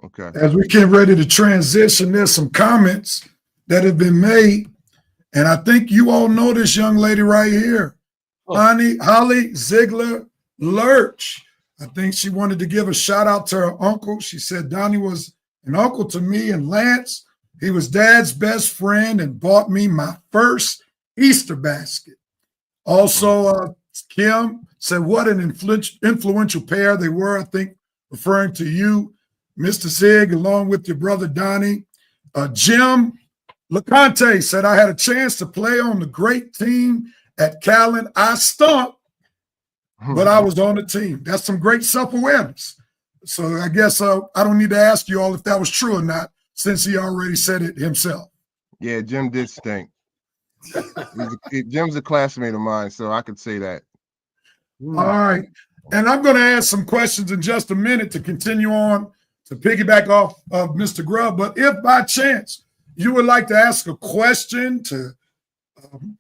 Okay. As we get ready to transition, there's some comments that have been made. And I think you all know this young lady right here, Oh. Holly Ziegler Lurch. I think she wanted to give a shout out to her uncle. She said Donnie was an uncle to me and Lance. He was Dad's best friend and bought me my first Easter basket. Also, Kim said what an influential pair they were, I think, referring to you, Mr. Zig, along with your brother Donnie. Jim LeConte said, I had a chance to play on the great team at Callan. I stunk, but I was on the team. That's some great self-awareness. So I guess I don't need to ask you all if that was true or not, since he already said it himself. Yeah, Jim did stink. Jim's a classmate of mine, so I could say that. All right. And I'm going to ask some questions in just a minute to continue on to piggyback off of Mr. Grubb. But if by chance you would like to ask a question to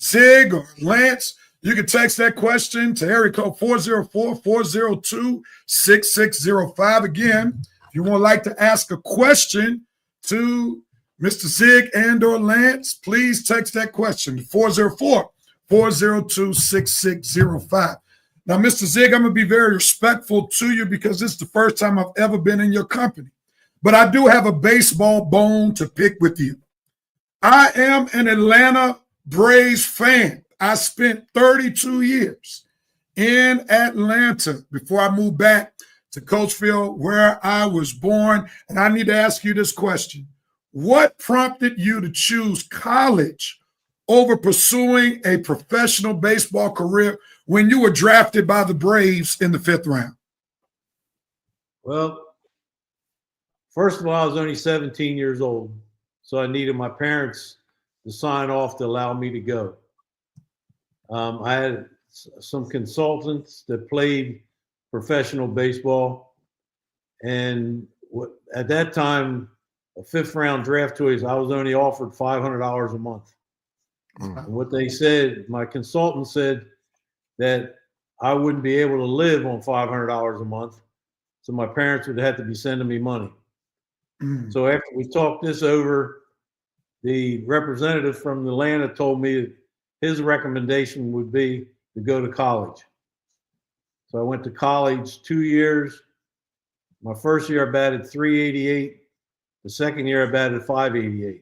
Zig or Lance, you can text that question to area code 404-402-6605. Again, if you would like to ask a question to Mr. Zig and or Lance, please text that question to 404-402-6605. Now, Mr. Zig, I'm going to be very respectful to you because this is the first time I've ever been in your company. But I do have a baseball bone to pick with you. I am an Atlanta Braves fan. I spent 32 years in Atlanta before I moved back to Coatesville, where I was born. And I need to ask you this question. What prompted you to choose college over pursuing a professional baseball career when you were drafted by the Braves in the 5th round? Well, first of all, I was only 17 years old, so I needed my parents to sign off to allow me to go. I had some consultants that played professional baseball, and at that time, a 5th round draft choice, I was only offered $500 a month. And what they said, my consultant said that I wouldn't be able to live on $500 a month, so my parents would have to be sending me money. So after we talked this over, the representative from Atlanta told me his recommendation would be to go to college. So I went to college 2 years. My first year I batted .388. The second year I batted .588.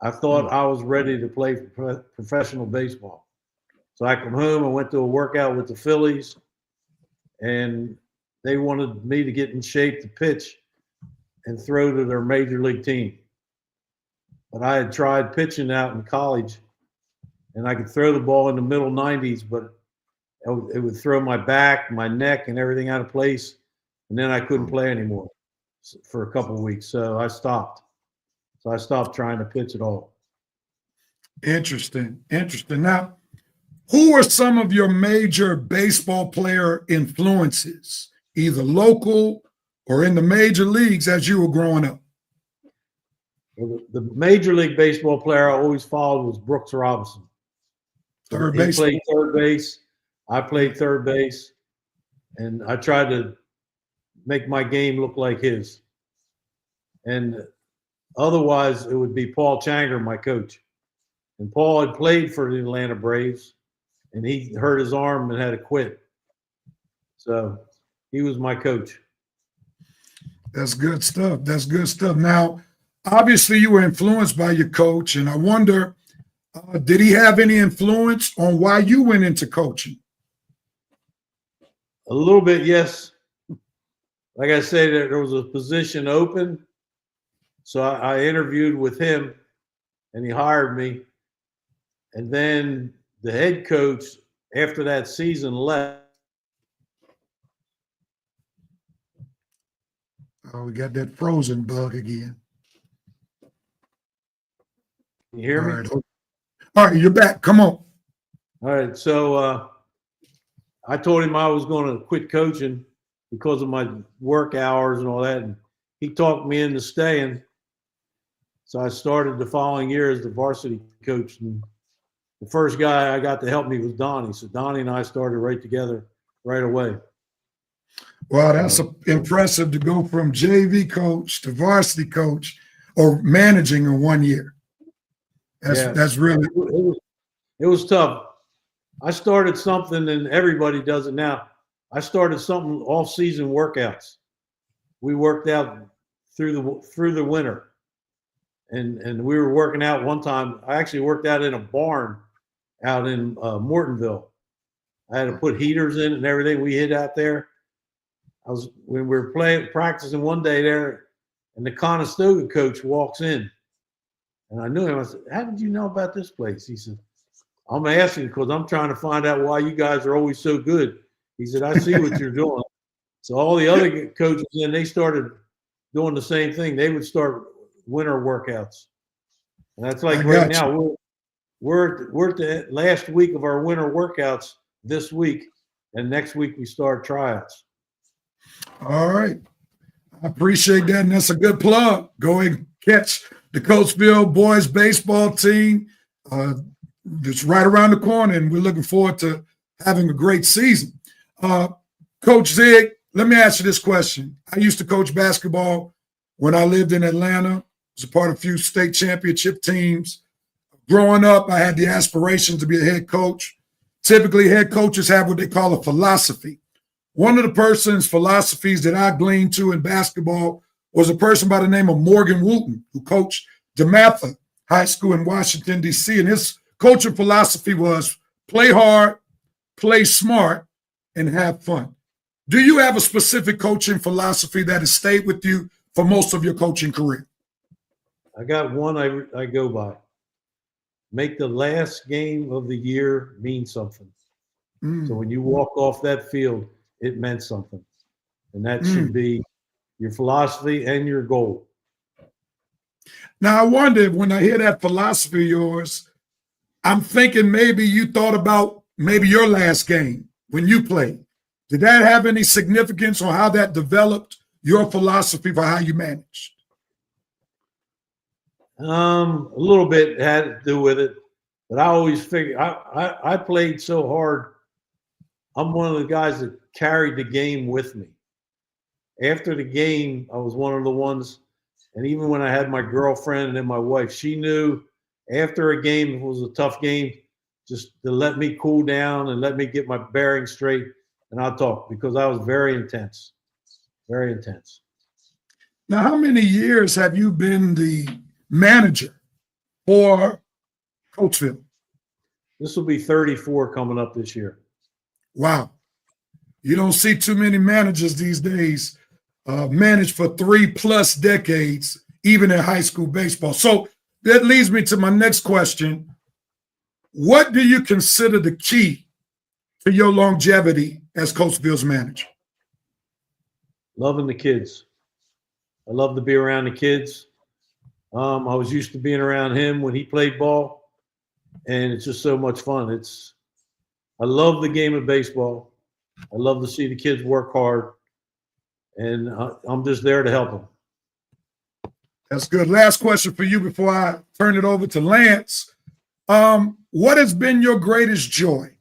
I thought I was ready to play professional baseball. So I come home, I went to a workout with the Phillies, and they wanted me to get in shape to pitch and throw to their major league team. But I had tried pitching out in college, and I could throw the ball in the middle 90s, but it would throw my back, my neck, and everything out of place, and then I couldn't play anymore for a couple of weeks. So I stopped. So I stopped trying to pitch at all. Interesting. Now, who are some of your major baseball player influences, either local or in the major leagues as you were growing up? The major league baseball player I always followed was Brooks Robinson. Third He base. played third base. I played third base, and I tried to make my game look like his. And otherwise, it would be Paul Changer, my coach. And Paul had played for the Atlanta Braves, and he hurt his arm and had to quit. So he was my coach. That's good stuff. Now, obviously, you were influenced by your coach, and I wonder, did he have any influence on why you went into coaching? A little bit, yes. Like I said, there was a position open. So I interviewed with him, and he hired me. And then the head coach, after that season, left. Oh, we got that frozen bug again. Can you hear All me? right. All right, you're back. Come on. All right. So I told him I was going to quit coaching because of my work hours and all that. And he talked me into staying. So I started the following year as the varsity coach. And the first guy I got to help me was Donnie. So Donnie and I started right together right away. Well, that's impressive to go from JV coach to varsity coach or managing in 1 year. That's really It was tough. I started something, and everybody does it now. I started something off-season workouts. We worked out through the winter, and we were working out one time. I actually worked out in a barn out in Mortonville. I had to put heaters in and everything. We hid out there. When we were practicing one day there, and the Conestoga coach walks in, and I knew him. I said, "How did you know about this place?" He said, "I'm asking because I'm trying to find out why you guys are always so good." He said, "I see what you're doing." So all the other coaches, then they started doing the same thing. They would start winter workouts, and that's like right now we're at the last week of our winter workouts this week, and next week we start tryouts. all right. I appreciate that, and that's a good plug. Go and catch the Coatesville boys baseball team. It's right around the corner, and we're looking forward to having a great season. Coach Zig, let me ask you this question. I used to coach basketball when I lived in Atlanta. I was a part of a few state championship teams. Growing up, I had the aspiration to be a head coach. Typically, head coaches have what they call a philosophy. One of the person's philosophies that I gleaned to in basketball was a person by the name of Morgan Wooten, who coached DeMatha High School in Washington, D.C., and his coaching philosophy was play hard, play smart, and have fun. Do you have a specific coaching philosophy that has stayed with you for most of your coaching career? I got one I go by. Make the last game of the year mean something. So when you walk off that field, it meant something. And that should be your philosophy and your goal. Now, I wonder when I hear that philosophy of yours, I'm thinking maybe you thought about maybe your last game when you played. Did that have any significance on how that developed your philosophy for how you managed? A little bit had to do with it, but I always figured I played so hard. I'm one of the guys that carried the game with me. After the game, I was one of the ones, and even when I had my girlfriend and then my wife, she knew after a game, if it was a tough game, just to let me cool down and let me get my bearings straight, and I'll talk, because I was very intense, very intense. Now, how many years have you been the manager for Coatesville? This will be 34 coming up this year. Wow. You don't see too many managers these days manage for 3+ decades, even in high school baseball. So that leads me to my next question. What do you consider the key to your longevity as Coatesville's manager? Loving the kids. I love to be around the kids. I was used to being around him when he played ball, and it's just so much fun. I love the game of baseball. I love to see the kids work hard, and I'm just there to help them. That's good. Last question for you before I turn it over to Lance. What has been your greatest joy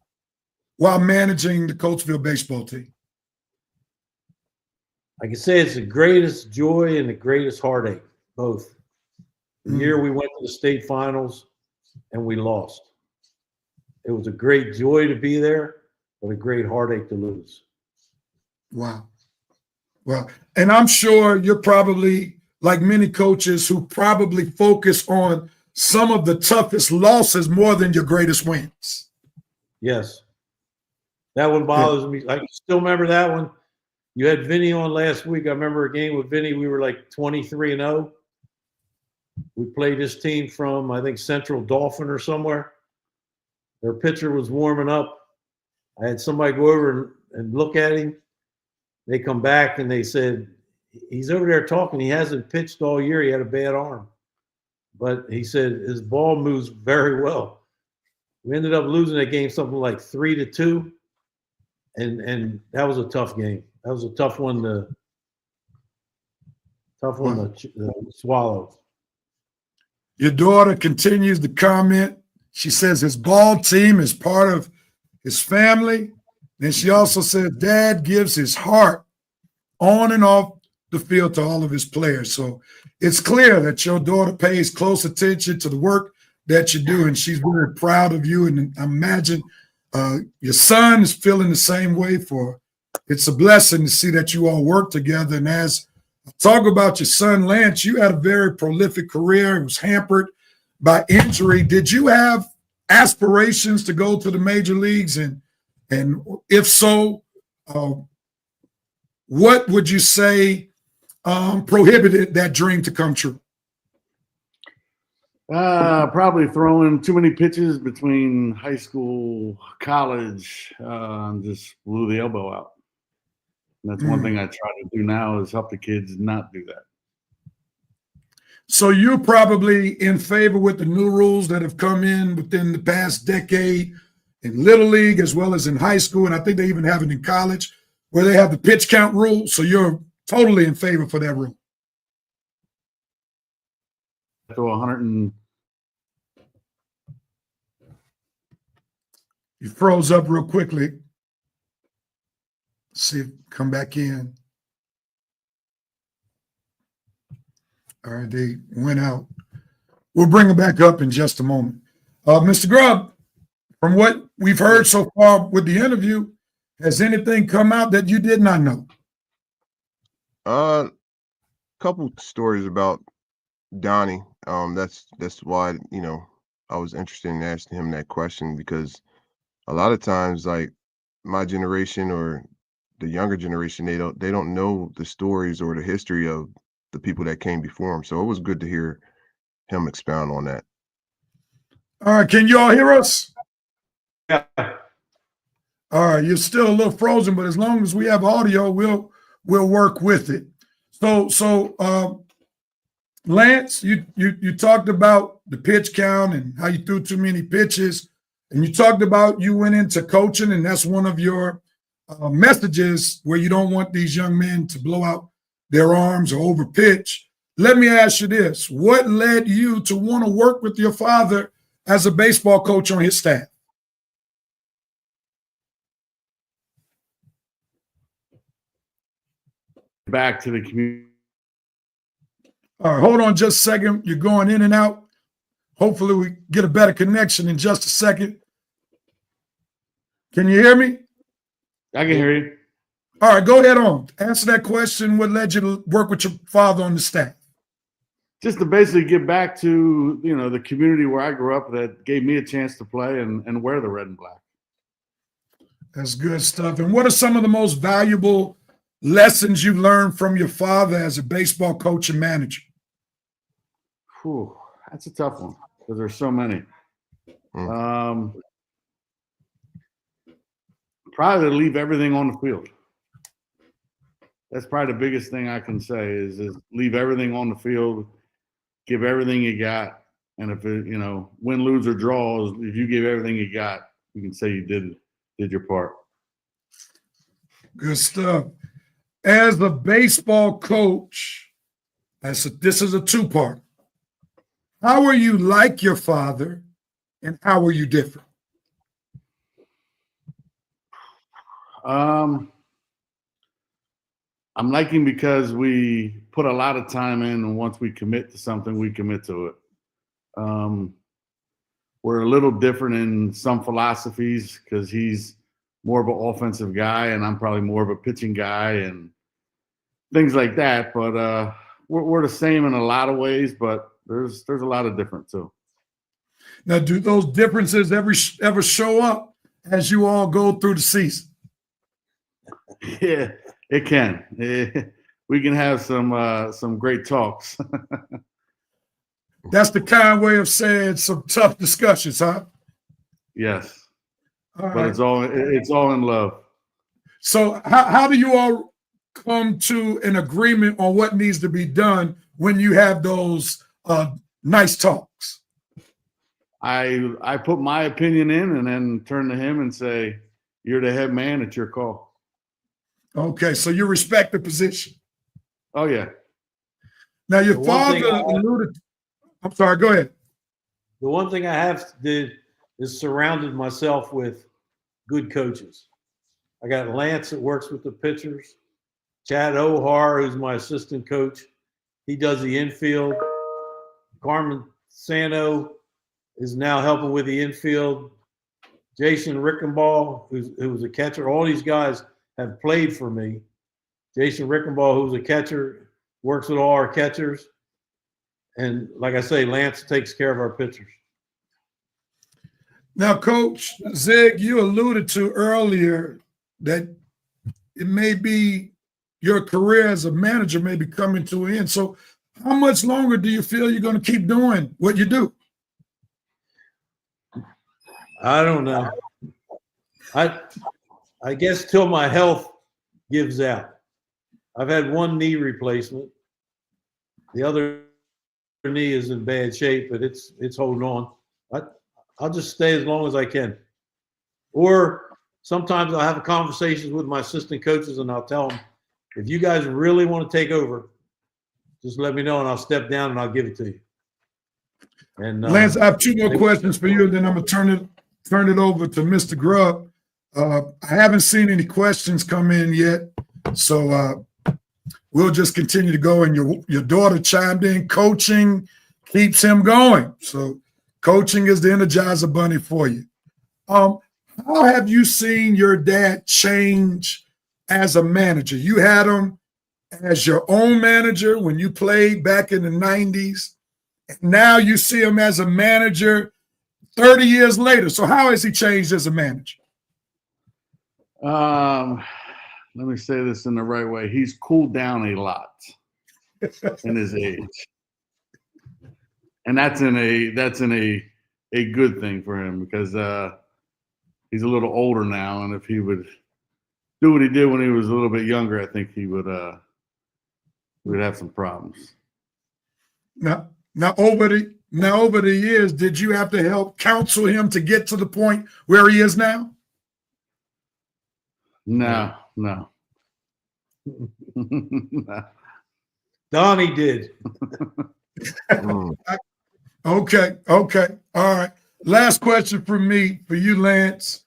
while managing the Coatesville baseball team? I can say it's the greatest joy and the greatest heartache, both. The year we went to the state finals and we lost. It was a great joy to be there, but a great heartache to lose. Wow. Well, and I'm sure you're probably like many coaches who probably focus on some of the toughest losses more than your greatest wins. Yes. That one bothers me. I still remember that one. You had Vinny on last week. I remember a game with Vinny. We were like 23-0. We played this team from, I think, Central Dauphin or somewhere. Their pitcher was warming up. I had somebody go over and look at him. They come back and they said, he's over there talking. He hasn't pitched all year. He had a bad arm. But he said his ball moves very well. We ended up losing that game something like 3-2. And that was a tough game. That was a tough one to swallow. Your daughter continues to comment. She says his ball team is part of his family. And she also said dad gives his heart on and off the field to all of his players. So it's clear that your daughter pays close attention to the work that you do, and she's very proud of you. And I imagine your son is feeling the same way. It's a blessing to see that you all work together. And as I talk about your son, Lance, you had a very prolific career. It was hampered by injury. Did you have aspirations to go to the major leagues? And if so, what would you say prohibited that dream to come true? Probably throwing too many pitches between high school, college, and just blew the elbow out. And that's one thing I try to do now is help the kids not do that. So you're probably in favor with the new rules that have come in within the past decade in Little League as well as in high school, and I think they even have it in college, where they have the pitch count rule. So you're totally in favor for that rule. Throw 100 and you froze up real quickly. See, come back in. All right, they went out. We'll bring them back up in just a moment. Mr. Grubb, from what we've heard so far with the interview, has anything come out that you did not know? Couple stories about Donnie. That's why, I was interested in asking him that question, because a lot of times, like my generation or the younger generation, they don't know the stories or the history of the people that came before him. So it was good to hear him expound on that. All right, can you all hear us? Yeah. All right, you're still a little frozen, but as long as we have audio, we'll work with it. So Lance, you talked about the pitch count and how you threw too many pitches, and you talked about you went into coaching, and that's one of your messages where you don't want these young men to blow out their arms or overpitch. Let me ask you this: what led you to want to work with your father as a baseball coach on his staff? back to the community. All right, hold on just a second. You're going in and out. Hopefully we get a better connection in just a second. Can you hear me? I can hear you. All right, go ahead on. Answer that question. What led you to work with your father on the staff? Just to basically get back to, the community where I grew up that gave me a chance to play and wear the red and black. That's good stuff. And what are some of the most valuable lessons you learned from your father as a baseball coach and manager? Whew, that's a tough one because there's so many. Probably to leave everything on the field. That's probably the biggest thing I can say is leave everything on the field, give everything you got. And if it, win, lose, or draws, if you give everything you got, you can say you did your part. Good stuff. As a baseball coach, this is a two-part. How are you like your father, and how are you different? I'm liking because we put a lot of time in, and once we commit to something, we commit to it. We're a little different in some philosophies because he's more of an offensive guy, and I'm probably more of a pitching guy and things like that. But we're the same in a lot of ways, but there's a lot of difference too. Now, do those differences ever show up as you all go through the season? Yeah, it can. We can have some great talks. That's the kind way of saying some tough discussions, huh? Yes. All But right. it's all in love. So how do you all come to an agreement on what needs to be done when you have those nice talks? I put my opinion in and then turn to him and say, "You're the head man. It's your call." Okay, so you respect the position. Oh yeah. Now your The one thing father alluded. I'm sorry. Go ahead. The one thing I have did is surrounded myself with good coaches. I got Lance that works with the pitchers, Chad O'Hare, who's my assistant coach. He does the infield. Carmen Sano is now helping with the infield. Jason Rickenbaugh, who was a catcher. All these guys have played for me. Jason Rickenbaugh, who's a catcher, works with all our catchers. And like I say, Lance takes care of our pitchers. Now, Coach Zig, you alluded to earlier that it may be your career as a manager may be coming to an end. So how much longer do you feel you're going to keep doing what you do? I don't know. I guess till my health gives out. I've had one knee replacement. The other knee is in bad shape, but it's holding on. I'll just stay as long as I can. Or sometimes I'll have conversations with my assistant coaches and I'll tell them, if you guys really want to take over, just let me know and I'll step down and I'll give it to you. And Lance, I have two more questions for you, and then I'm gonna turn it over to Mr. Grubb. I haven't seen any questions come in yet, so we'll just continue to go. And your daughter chimed in. Coaching keeps him going, so coaching is the Energizer Bunny for you. How have you seen your dad change as a manager? You had him as your own manager when you played back in the 90s. Now you see him as a manager 30 years later. So how has he changed as a manager? Let me say this in the right way. He's cooled down a lot in his age. And that's in a good thing for him because he's a little older now, and if he would do what he did when he was a little bit younger, I think he would have some problems. Now over the years, did you have to help counsel him to get to the point where he is now? No. Donnie did. Okay. All right. Last question from me for you, Lance.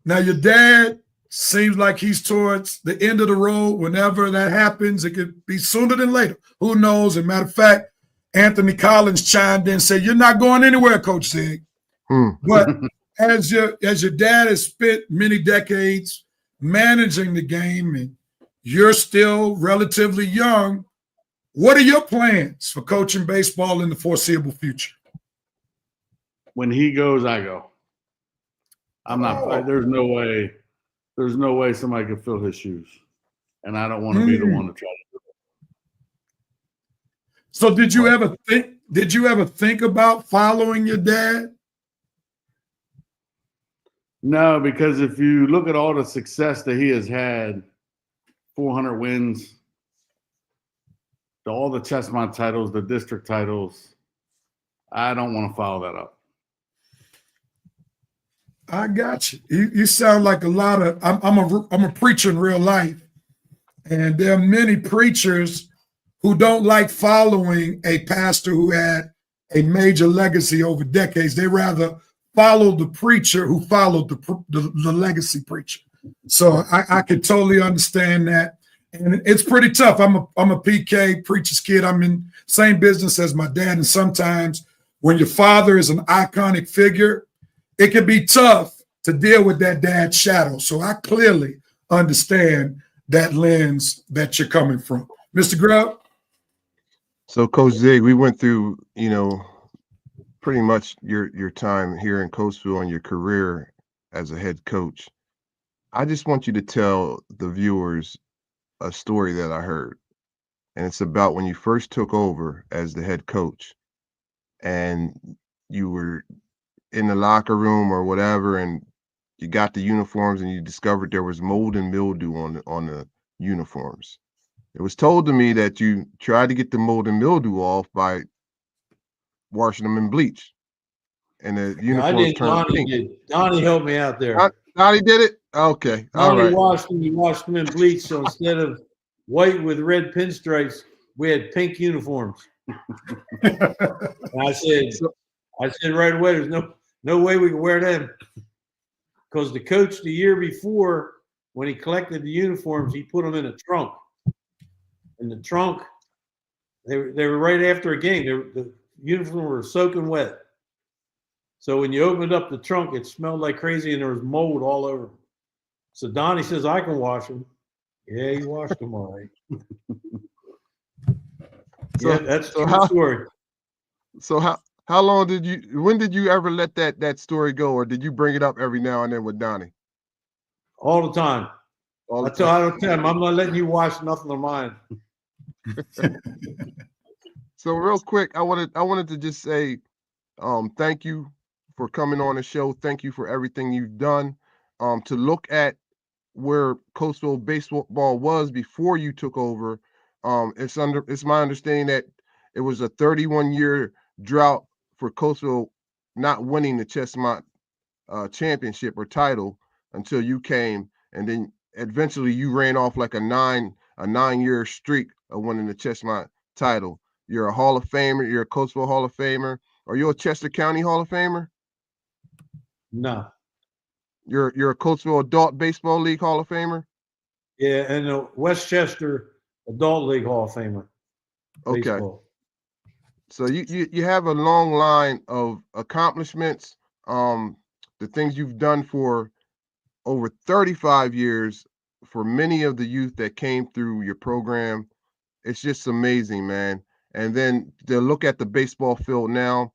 Now, your dad seems like he's towards the end of the road. Whenever that happens, it could be sooner than later. Who knows? As a matter of fact, Anthony Collins chimed in and said, "You're not going anywhere, Coach Zig." But as your dad has spent many decades managing the game and you're still relatively young, what are your plans for coaching baseball in the foreseeable future? When he goes, I go. I'm not. There's no way somebody can fill his shoes, and I don't want to be the one to try to do it. So did you ever think about following your dad? No, because if you look at all the success that he has had, 400 wins, all the Chestnut titles, the district titles, I don't want to follow that up. I got you. You sound like a lot of. I'm a preacher in real life, and there are many preachers who don't like following a pastor who had a major legacy over decades. They rather follow the preacher who followed the legacy preacher. So I could totally understand that, and it's pretty tough. I'm a PK preacher's kid. I'm in same business as my dad, and sometimes when your father is an iconic figure, it can be tough to deal with that dad's shadow. So I clearly understand that lens that you're coming from. Mr. Grubb? So, Coach Zig, we went through, pretty much your time here in Coatesville and your career as a head coach. I just want you to tell the viewers a story that I heard. And it's about when you first took over as the head coach and you were in the locker room or whatever, and you got the uniforms and you discovered there was mold and mildew on the uniforms. It was told to me that you tried to get the mold and mildew off by washing them in bleach, and the Yeah, I uniforms did. turned Donnie pink. did. Donnie helped me out there. Donnie did it? Okay. All Donnie right. washed them. He washed them in bleach. So instead of white with red pinstripes, we had pink uniforms. And I said right away, there's no way we can wear them, because the coach the year before, when he collected the uniforms, he put them in a trunk. In the trunk, they were right after a game. The uniforms were soaking wet. So when you opened up the trunk, it smelled like crazy, and there was mold all over them. So Donnie says, I can wash them. Yeah, you washed them all right. Yeah, that's a true story. So how long when did you ever let that story go, or did you bring it up every now and then with Donnie? All the time. All the I don't tell him, I'm not letting you wash nothing of mine. So real quick, I wanted to just say thank you for coming on the show. Thank you for everything you've done. To look at where Coatesville baseball was before you took over, it's my understanding that it was a 31-year drought for Coatesville not winning the Chestnut championship or title until you came, and then eventually you ran off like a 9-year streak of winning the Chestnut title. You're a Hall of Famer. You're a Coatesville Hall of Famer. Are you a Chester County Hall of Famer? No. You're a Coatesville Adult Baseball League Hall of Famer? Yeah, and the Westchester Adult League Hall of Famer. Okay. Baseball. So you have a long line of accomplishments, the things you've done for over 35 years for many of the youth that came through your program. It's just amazing, man. And then to look at the baseball field now,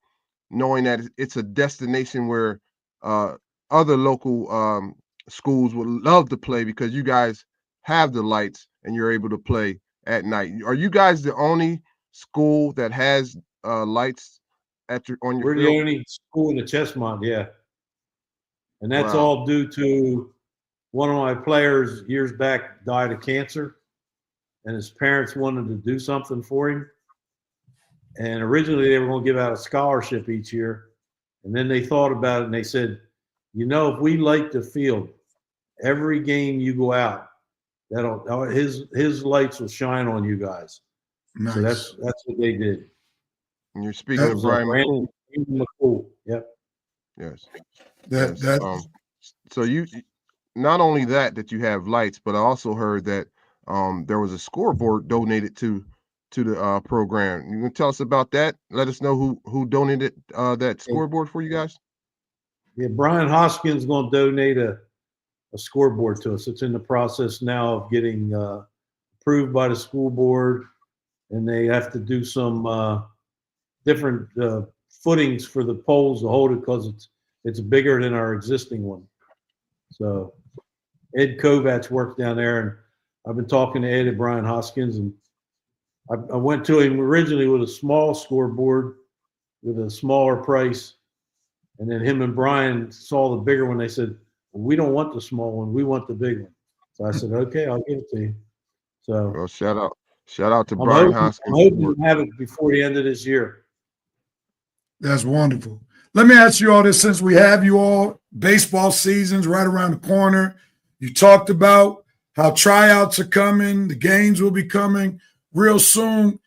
knowing that it's a destination where other local schools would love to play because you guys have the lights and you're able to play at night. Are you guys the only school that has lights on your We're field? the only school in the Chestnut, yeah. And that's Wow. all due to one of my players years back died of cancer, and his parents wanted to do something for him. And originally they were going to give out a scholarship each year. And then they thought about it and they said, if we light the field, every game you go out, his lights will shine on you guys. Nice. So that's what they did. And you're speaking of Brian McCool. Yep. Yes. So you not only that you have lights, but I also heard that there was a scoreboard donated to the program. You can tell us about that? Let us know who donated that scoreboard for you guys. Yeah, Brian Hoskins is going to donate a scoreboard to us. It's in the process now of getting approved by the school board, and they have to do some different footings for the poles to hold it because it's bigger than our existing one. So Ed Kovacs worked down there, and I've been talking to Ed and Brian Hoskins, and I went to him originally with a small scoreboard with a smaller price, and then him and Brian saw the bigger one. They said, we don't want the small one, we want the big one. So I said, okay, I'll give it to you. So well, shout out to Brian Hoskins. I'm hoping to have it before the end of this year. That's wonderful. Let me ask you all this, since we have you all, baseball season's right around the corner. You talked about how tryouts are coming, the games will be coming real soon.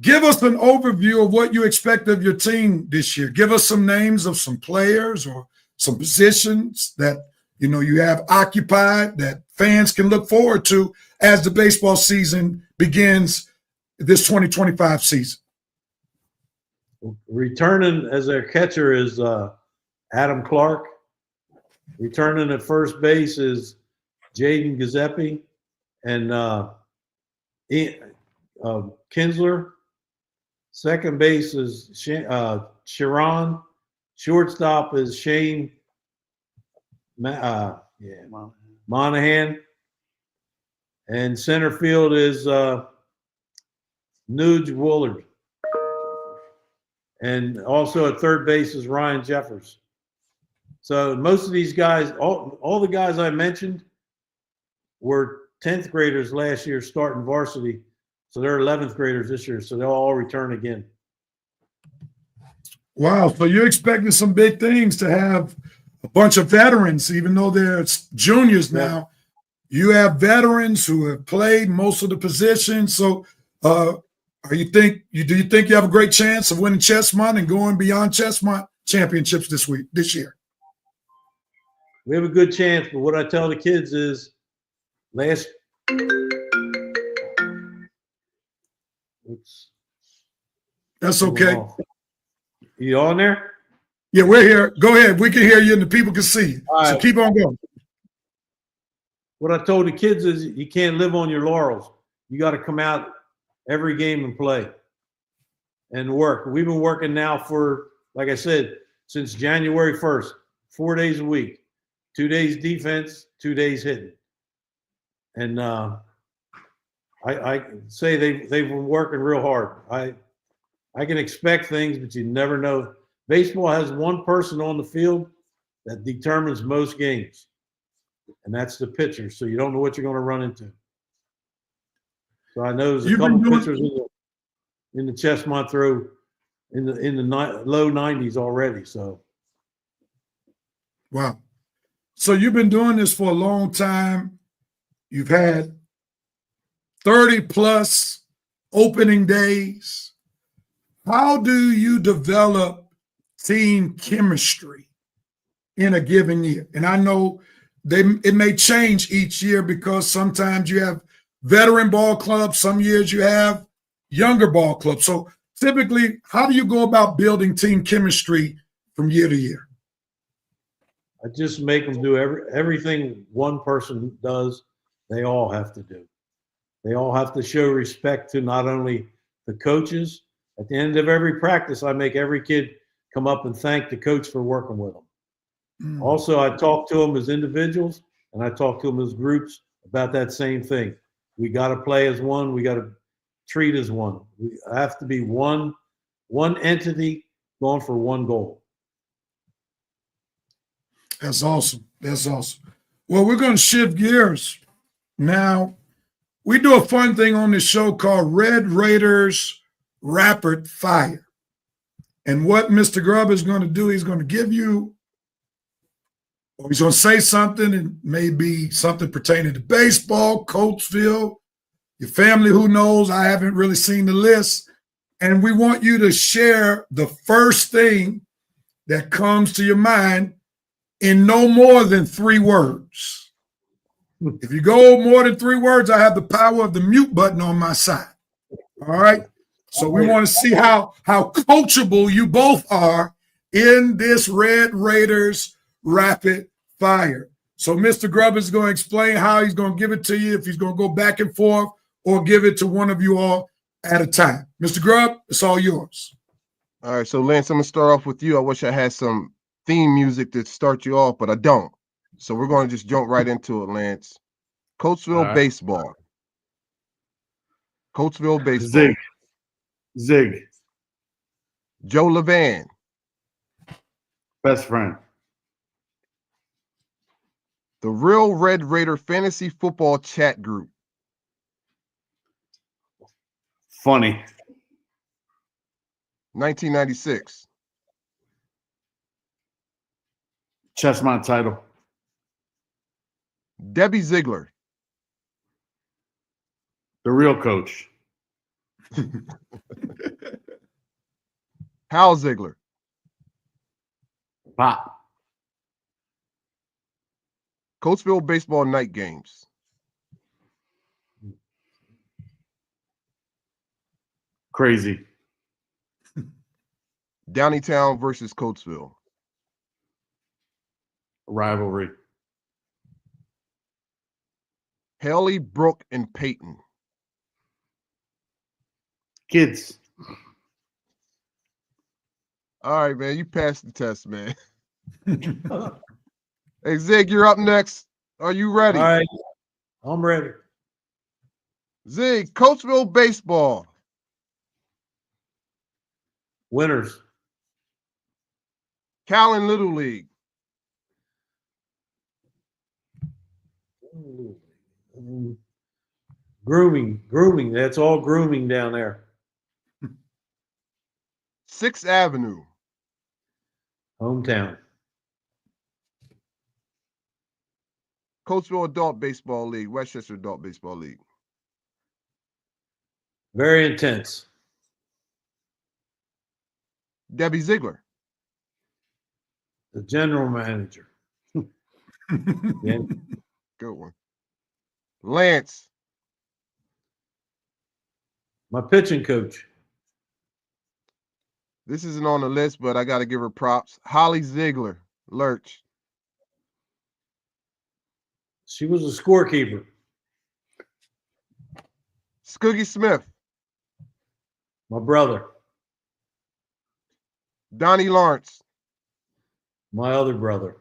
Give us an overview of what you expect of your team this year. Give us some names of some players or some positions that you have occupied that fans can look forward to as the baseball season begins this 2025 season. Returning as their catcher is Adam Clark. Returning at first base is Jaden Giuseppe and Kinsler. Second base is Sharon. Shortstop is Shane Monahan. And center field is Nuge Woolard. And also at third base is Ryan Jeffers. So most of these guys, all the guys I mentioned were 10th graders last year starting varsity, so they're 11th graders this year, so they'll all return again. Wow. So you're expecting some big things to have a bunch of veterans, even though they're juniors now. You have veterans who have played most of the positions. So do you think you have a great chance of winning Chestmont and going beyond Chestmont championships this year? We have a good chance, but what I tell the kids is oops. That's okay. You on there? Yeah, we're here. Go ahead. We can hear you and the people can see you. All so right. keep on going. What I told the kids is you can't live on your laurels. You got to come out every game and play and work. We've been working now for, like I said, since January 1st, 4 days a week, 2 days defense, 2 days hitting. And I say they've been working real hard. I can expect things, but you never know. Baseball has one person on the field that determines most games, and that's the pitcher. So you don't know what you're going to run into. So I know there's a couple pitchers in the Chestmont throw in the low 90s already. So, wow. So you've been doing this for a long time. You've had 30 plus opening days. How do you develop team chemistry in a given year? And I know it may change each year because sometimes you have veteran ball clubs, some years you have younger ball clubs. So typically, how do you go about building team chemistry from year to year? I just make them do everything one person does, they all have to do. They all have to show respect to not only the coaches. At the end of every practice, I make every kid come up and thank the coach for working with them. Mm. Also, I talk to them as individuals and I talk to them as groups about that same thing. We got to play as one. We got to treat as one. We have to be one entity going for one goal. That's awesome. That's awesome. Well, we're going to shift gears now. We do a fun thing on this show called Red Raiders Rapid Fire. And what Mr. Grubb is going to do, he's going to give you, or he's going to say something, and maybe something pertaining to baseball, Coatesville, your family, who knows? I haven't really seen the list. And we want you to share the first thing that comes to your mind in no more than 3 words. If you go more than 3 words, I have the power of the mute button on my side. All right? So we want to see how coachable you both are in this Red Raiders Rapid Fire. So Mr. Grubb is going to explain how he's going to give it to you, if he's going to go back and forth or give it to one of you all at a time. Mr. Grubb, it's all yours. All right, so Lance, I'm going to start off with you. I wish I had some theme music to start you off, but I don't. So we're going to just jump right into it, Lance. Coatesville baseball. Coatesville baseball. Zig. Joe Levan. Best friend. The Real Red Raider Fantasy Football Chat Group. Funny. 1996. Chestmont title. Debbie Ziegler. The real coach. Hal Ziegler. Pop. Coatesville baseball night games. Crazy. Downeytown versus Coatesville. Rivalry. Haley, Brooke, and Peyton. Kids. All right, man. You passed the test, man. Hey, Zig, you're up next. Are you ready? All right. I'm ready. Zig, Coatesville baseball. Winners. Callan Little League. Grooming. That's all grooming down there. 6th Avenue. Hometown. Coatesville Adult Baseball League, Westchester Adult Baseball League. Very intense. Debbie Ziegler. The general manager. Yeah. Good one. Lance. My pitching coach. This isn't on the list, but I got to give her props. Holly Ziegler, Lurch. She was a scorekeeper. Scoogie Smith. My brother. Donnie Lawrence. My other brother.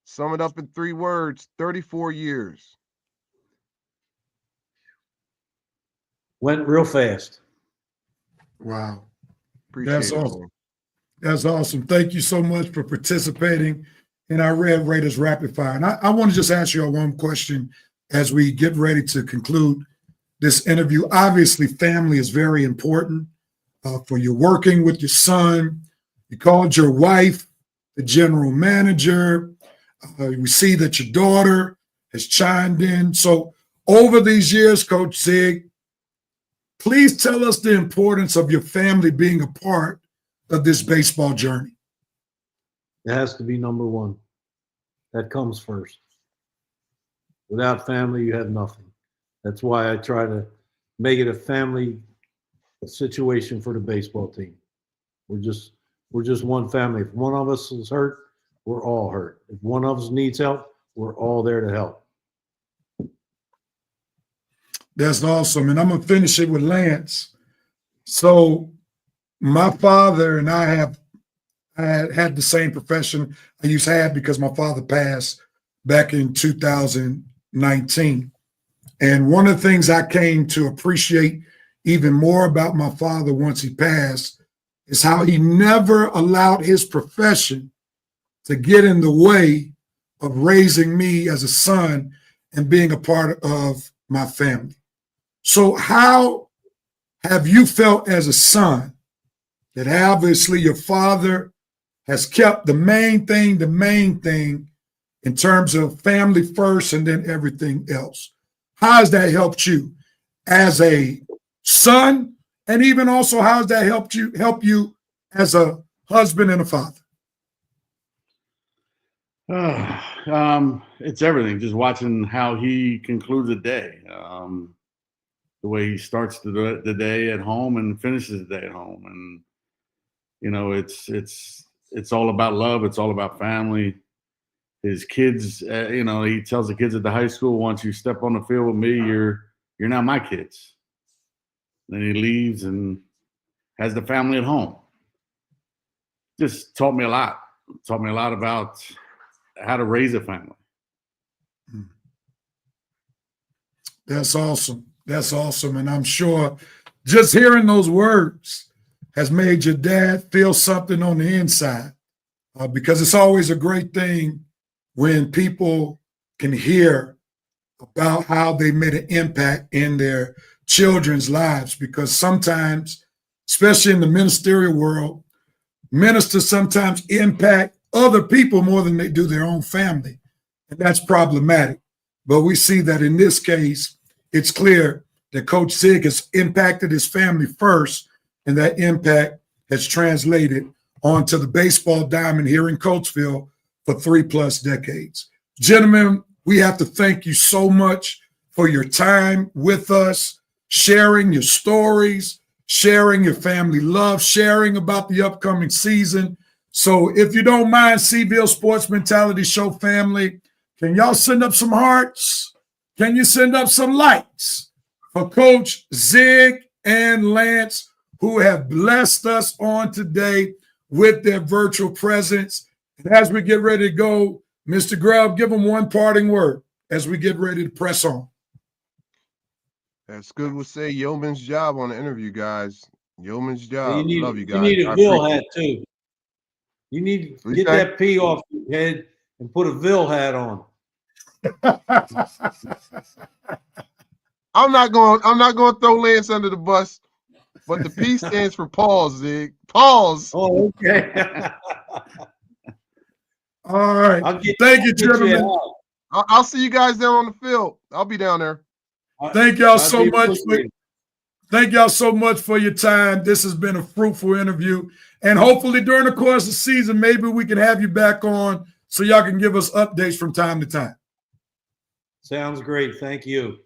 Sum it up in 3 words, 34 years. Went real fast. Wow. Appreciate That's it. awesome. Man. That's awesome. Thank you so much for participating in our Red Raiders Rapid Fire. And I want to just ask you one question as we get ready to conclude this interview. Obviously, family is very important for you working with your son. You called your wife the general manager. We see that your daughter has chimed in. So over these years, Coach Zig, please tell us the importance of your family being a part of this baseball journey. It has to be number one. That comes first. Without family, you have nothing. That's why I try to make it a family situation for the baseball team. We're just one family. If one of us is hurt, we're all hurt. If one of us needs help, we're all there to help. That's awesome. And I'm going to finish it with Lance. So my father and I had the same profession I used to have because my father passed back in 2019. And one of the things I came to appreciate even more about my father once he passed is how he never allowed his profession to get in the way of raising me as a son and being a part of my family. So how have you felt as a son that obviously your father has kept the main thing in terms of family first and then everything else? How has that helped you as a son? And even also, how has that help you as a husband and a father? It's everything. Just watching how he concludes the day, the way he starts the day at home and finishes the day at home, and you know, it's all about love. It's all about family. His kids, you know, he tells the kids at the high school, once you step on the field with me, you're not my kids. Then he leaves and has the family at home. Just taught me a lot. Taught me a lot about how to raise a family. That's awesome. That's awesome. And I'm sure just hearing those words has made your dad feel something on the inside, because it's always a great thing when people can hear about how they made an impact in their children's lives, because sometimes, especially in the ministerial world, ministers sometimes impact other people more than they do their own family. And that's problematic. But we see that in this case, it's clear that Coach Zig has impacted his family first, and that impact has translated onto the baseball diamond here in Coatesville for 3+ decades. Gentlemen, we have to thank you so much for your time with us, sharing your stories, sharing your family love, sharing about the upcoming season. So if you don't mind, Seaville Sports Mentality Show family, can y'all send up some hearts? Can you send up some likes for Coach Zig and Lance, who have blessed us on today with their virtual presence? And as we get ready to go, Mr. Grubb, give them one parting word as we get ready to press on. As Good would say, yeoman's job on the interview, guys. Yeoman's job. Love you guys. You need a Ville hat too. You need to get that P off your head and put a Ville hat on. I'm not going to throw Lance under the bus, but the P stands for pause, Zig. Pause. Oh, okay. All right. Thank you, gentlemen. I'll see you guys down on the field. I'll be down there. Thank y'all so much. Thank y'all so much for your time. This has been a fruitful interview. And hopefully during the course of the season, maybe we can have you back on so y'all can give us updates from time to time. Sounds great. Thank you.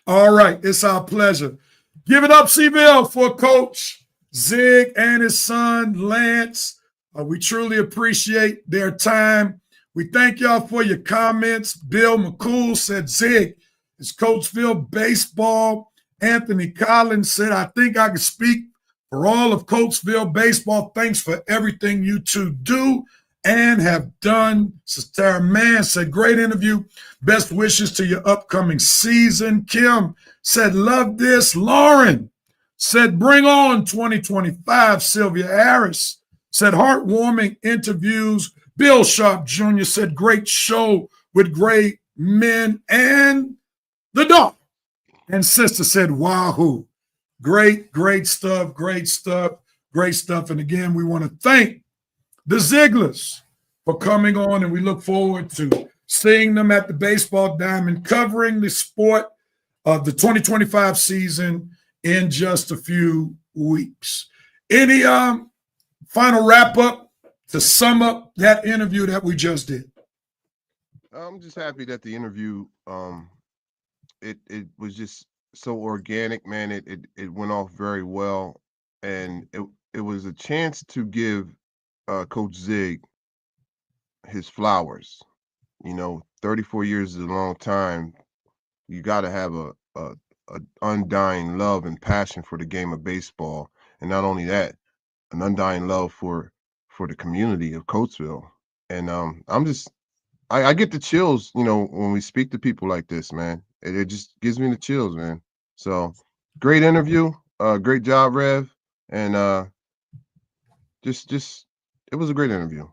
All right. It's our pleasure. Give it up, Seville, for Coach Zig and his son, Lance. We truly appreciate their time. We thank y'all for your comments. Bill McCool said, Zig, it's Coatesville baseball. Anthony Collins said, I think I can speak for all of Coatesville baseball. Thanks for everything you two do and have done. Sister Tara Mann said, great interview. Best wishes to your upcoming season. Kim said, love this. Lauren said, bring on 2025. Sylvia Harris said, heartwarming interviews. Bill Sharp Jr. said, great show with great men. And the dog and sister said, wahoo. Great, great stuff, great stuff, great stuff. And again, we want to thank the Zieglers for coming on, and we look forward to seeing them at the Baseball Diamond, covering the sport of the 2025 season in just a few weeks. Any final wrap-up to sum up that interview that we just did? I'm just happy that the interview, it was just so organic, man. It went off very well, and it was a chance to give Coach Zig his flowers. 34 years is a long time. You got to have a undying love and passion for the game of baseball, and not only that, an undying love for the community of Coatesville. And I get the chills, when we speak to people like this, man. It just gives me the chills, man. So great interview, great job, Rev, and just it was a great interview.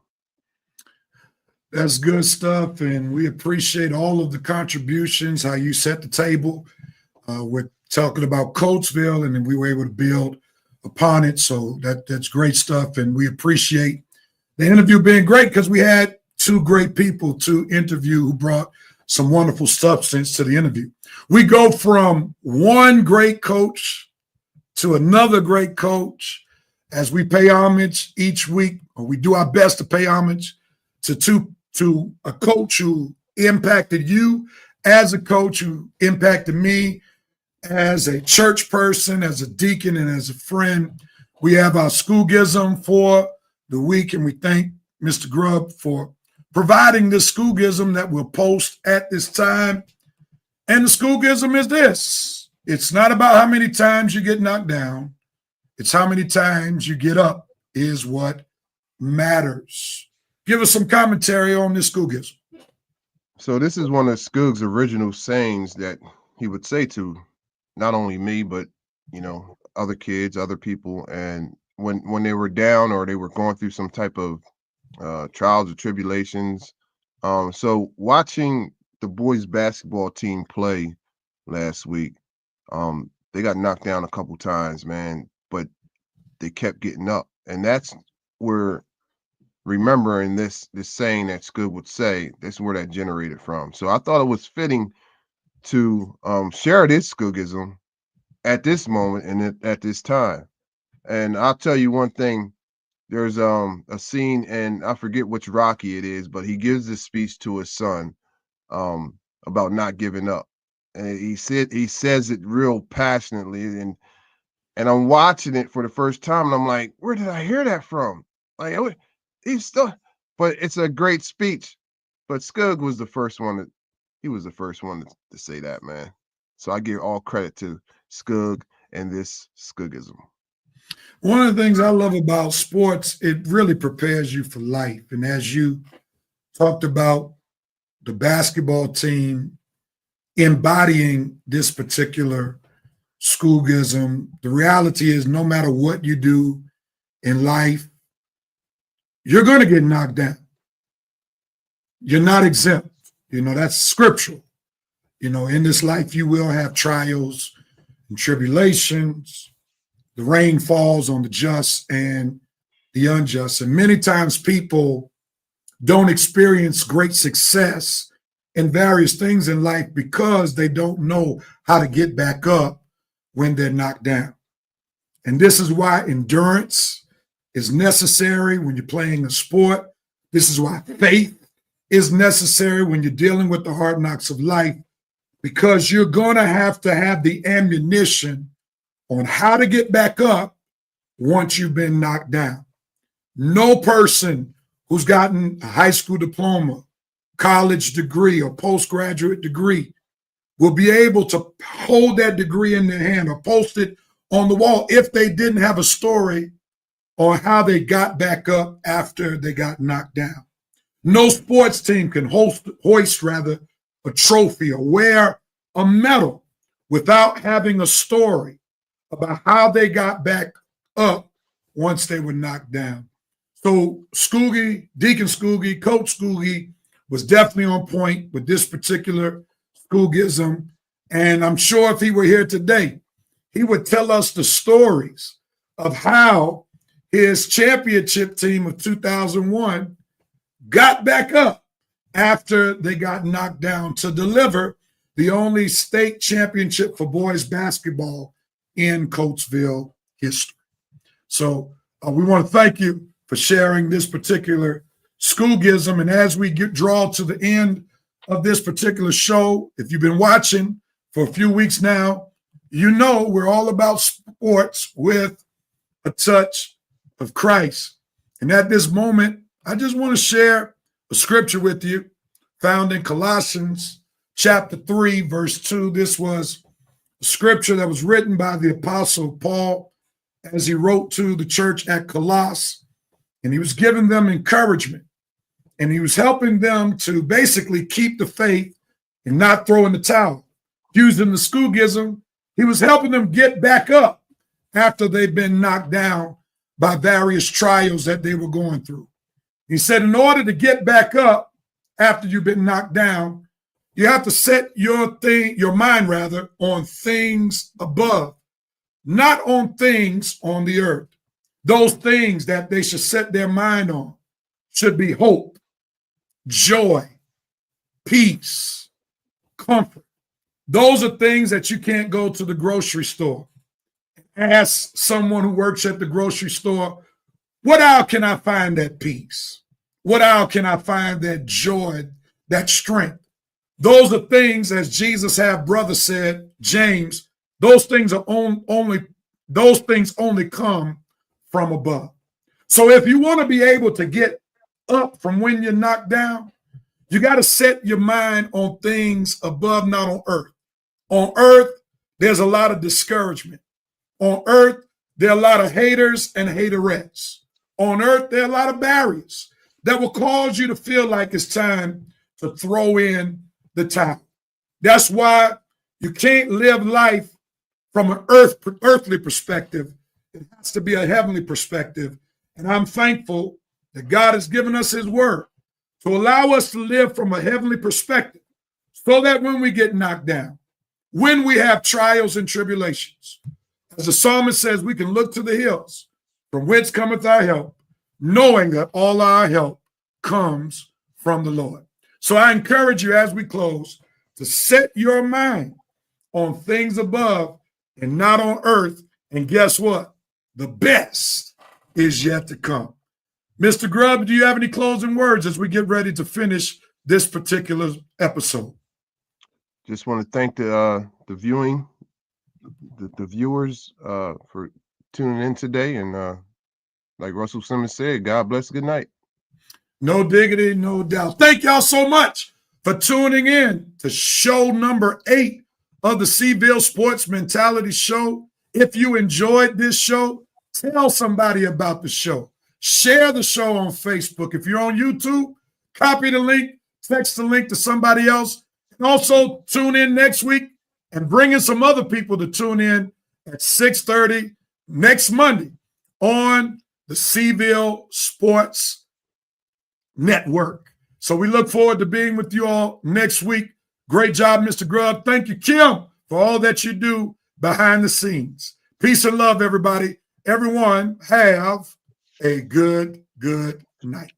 That's good stuff, and we appreciate all of the contributions, how you set the table. We're talking about Coatesville, and then we were able to build upon it, so that's great stuff, and we appreciate the interview being great because we had two great people to interview who brought some wonderful substance to the interview. We go from one great coach to another great coach as we pay homage each week, or we do our best to pay homage to a coach who impacted you as a coach, who impacted me as a church person, as a deacon, and as a friend. We have our schoolgism for the week, and we thank Mr. Grubb for providing this schoolgism that we'll post at this time. And the schoolgism is this: it's not about how many times you get knocked down, it's how many times you get up is what matters. Give us some commentary on this schoolgism. So this is one of Skoog's original sayings that he would say to not only me, but other kids, other people, and when they were down or they were going through some type of trials or tribulations. So watching the boys basketball team play last week, they got knocked down a couple times, man, but they kept getting up, and that's where, remembering this saying that Skoog would say, that's where that generated from. So I thought it was fitting to share this Skoogism at this moment and at this time. And I'll tell you one thing. There's a scene, and I forget which Rocky it is, but he gives this speech to his son about not giving up. And he says it real passionately, and I'm watching it for the first time, and I'm like, where did I hear that from? Like, he's still, but it's a great speech. But Skoog was the first one to say that, man. So I give all credit to Skoog and this Skoogism. One of the things I love about sports, it really prepares you for life. And as you talked about the basketball team embodying this particular Skoogism, the reality is no matter what you do in life, you're going to get knocked down. You're not exempt. That's scriptural. In this life, you will have trials and tribulations. The rain falls on the just and the unjust. And many times people don't experience great success in various things in life because they don't know how to get back up when they're knocked down. And this is why endurance is necessary when you're playing a sport. This is why faith is necessary when you're dealing with the hard knocks of life, because you're going to have the ammunition on how to get back up once you've been knocked down. No person who's gotten a high school diploma, college degree, or postgraduate degree will be able to hold that degree in their hand or post it on the wall if they didn't have a story on how they got back up after they got knocked down. No sports team can hoist a trophy or wear a medal without having a story about how they got back up once they were knocked down. So Deacon Scoogie, Coach Scoogie was definitely on point with this particular Scoogism. And I'm sure if he were here today, he would tell us the stories of how his championship team of 2001 got back up after they got knocked down to deliver the only state championship for boys basketball in Coatesville history. So we want to thank you for sharing this particular Scoogism. And as we draw to the end of this particular show, if you've been watching for a few weeks now, we're all about sports with a touch of Christ. And at this moment, I just want to share a scripture with you found in Colossians chapter 3, verse 2. This was a scripture that was written by the Apostle Paul as he wrote to the church at Colossus. And he was giving them encouragement. And he was helping them to basically keep the faith and not throw in the towel. Using the Scoogism, he was helping them get back up after they'd been knocked down by various trials that they were going through. He said, in order to get back up after you've been knocked down, you have to set your mind on things above, not on things on the earth. Those things that they should set their mind on should be hope, joy, peace, comfort. Those are things that you can't go to the grocery store and ask someone who works at the grocery store, what aisle can I find that peace? What aisle can I find that joy, that strength? Those are things, as Jesus' half-brother said, James, those things only come from above. So if you want to be able to get up from when you're knocked down, you got to set your mind on things above, not on earth. On earth, there's a lot of discouragement. On earth, there are a lot of haters and haterettes. On earth, there are a lot of barriers that will cause you to feel like it's time to throw in the towel. That's why you can't live life from an earthly perspective. It has to be a heavenly perspective. And I'm thankful that God has given us his word to allow us to live from a heavenly perspective so that when we get knocked down, when we have trials and tribulations, as the psalmist says, we can look to the hills from whence cometh our help, knowing that all our help comes from the Lord. So I encourage you as we close to set your mind on things above and not on earth. And guess what? The best is yet to come. Mr. Grubb, do you have any closing words as we get ready to finish this particular episode? Just want to thank the viewers for tuning in today. And like Russell Simmons said, God bless. Good night. No diggity, no doubt. Thank y'all so much for tuning in to show number 8 of the Seville Sports Mentality Show. If you enjoyed this show, tell somebody about the show. Share the show on Facebook. If you're on YouTube, copy the link, text the link to somebody else. And also tune in next week and bring in some other people to tune in at 6:30 next Monday on the Seville Sports Network. So we look forward to being with you all next week. Great job, Mr. Grubb. Thank you, Kim, for all that you do behind the scenes. Peace and love, everybody. Everyone have a good night.